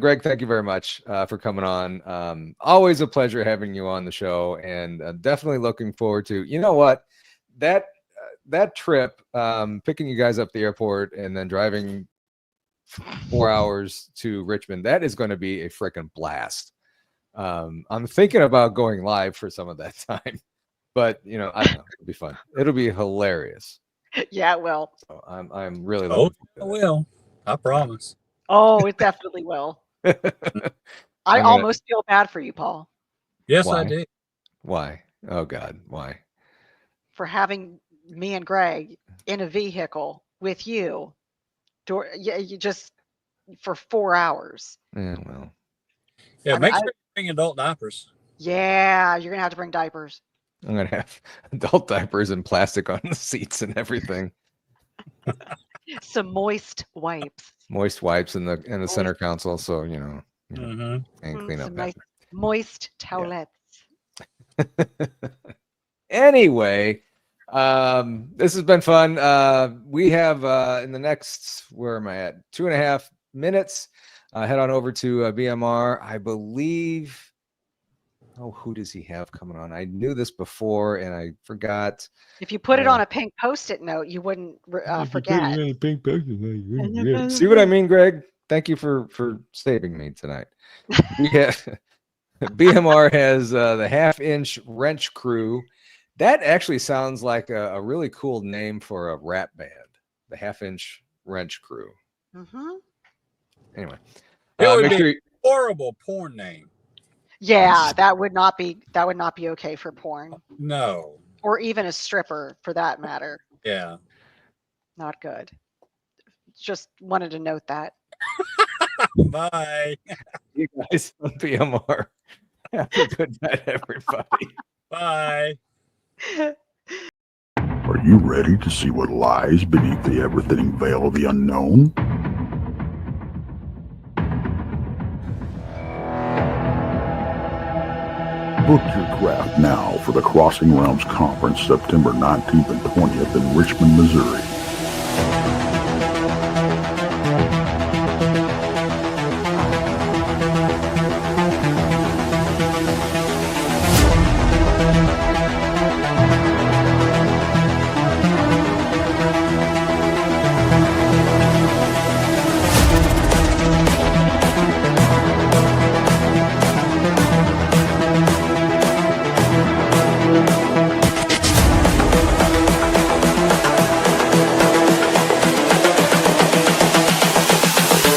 Greg, thank you very much for coming on. Always a pleasure having you on the show, and definitely looking forward to, you know what, that trip, picking you guys up at the airport and then driving 4 hours to Richmond, that is going to be a freaking blast. I'm thinking about going live for some of that time, but I don't know, it'll be fun. It'll be hilarious. Yeah, it will. So I'm really Oh, looking I will. I promise. Oh, it definitely will. forward to it. I I'm gonna- almost feel bad for you, Paul, Yes, Why? I did. Why? Oh God, why? for having me and Greg in a vehicle with you. You just for 4 hours. Yeah, well, Yeah, I make mean, sure you bring adult diapers. Yeah, you're gonna have to bring diapers. I'm gonna have adult diapers and plastic on the seats and everything. Some moist wipes. Moist wipes in the center console, so Mm-hmm. and clean up Some that. nice moist towelettes. Anyway, this has been fun. We have in the next, where am I at? 2.5 minutes. Head on over to BMR. I believe. Oh, who does he have coming on? I knew this before and I forgot. If you put it on a pink Post-it note, you wouldn't forget. See what I mean, Greg? Thank you for saving me tonight. We have BMR has the half-inch wrench crew. That actually sounds like a really cool name for a rap band. The half-inch wrench crew. Mm-hmm. Anyway, It would make be sure a horrible porn name. Yeah, that would not be okay for porn, No. or even a stripper for that matter. Yeah. Not good. Just wanted to note that. Bye. you guys on BMR. Have a good night, everybody. Bye. Are you ready to see what lies beneath the ever-thinning veil of the unknown? Book your craft now for the Crossing Realms Conference September 19th and 20th in Richmond, Missouri.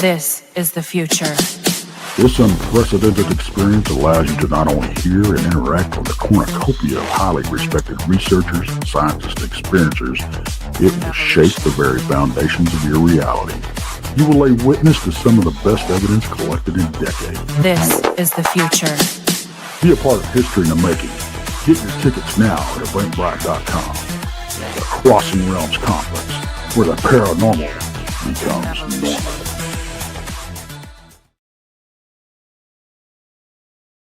This is the future. This unprecedented experience allows you to not only hear and interact with a cornucopia of highly respected researchers, scientists, and experiencers, it will shape the very foundations of your reality. You will lay witness to some of the best evidence collected in decades. This is the future. Be a part of history in the making. Get your tickets now at eventbrite.com. The Crossing Realms Conference, where the paranormal becomes normal.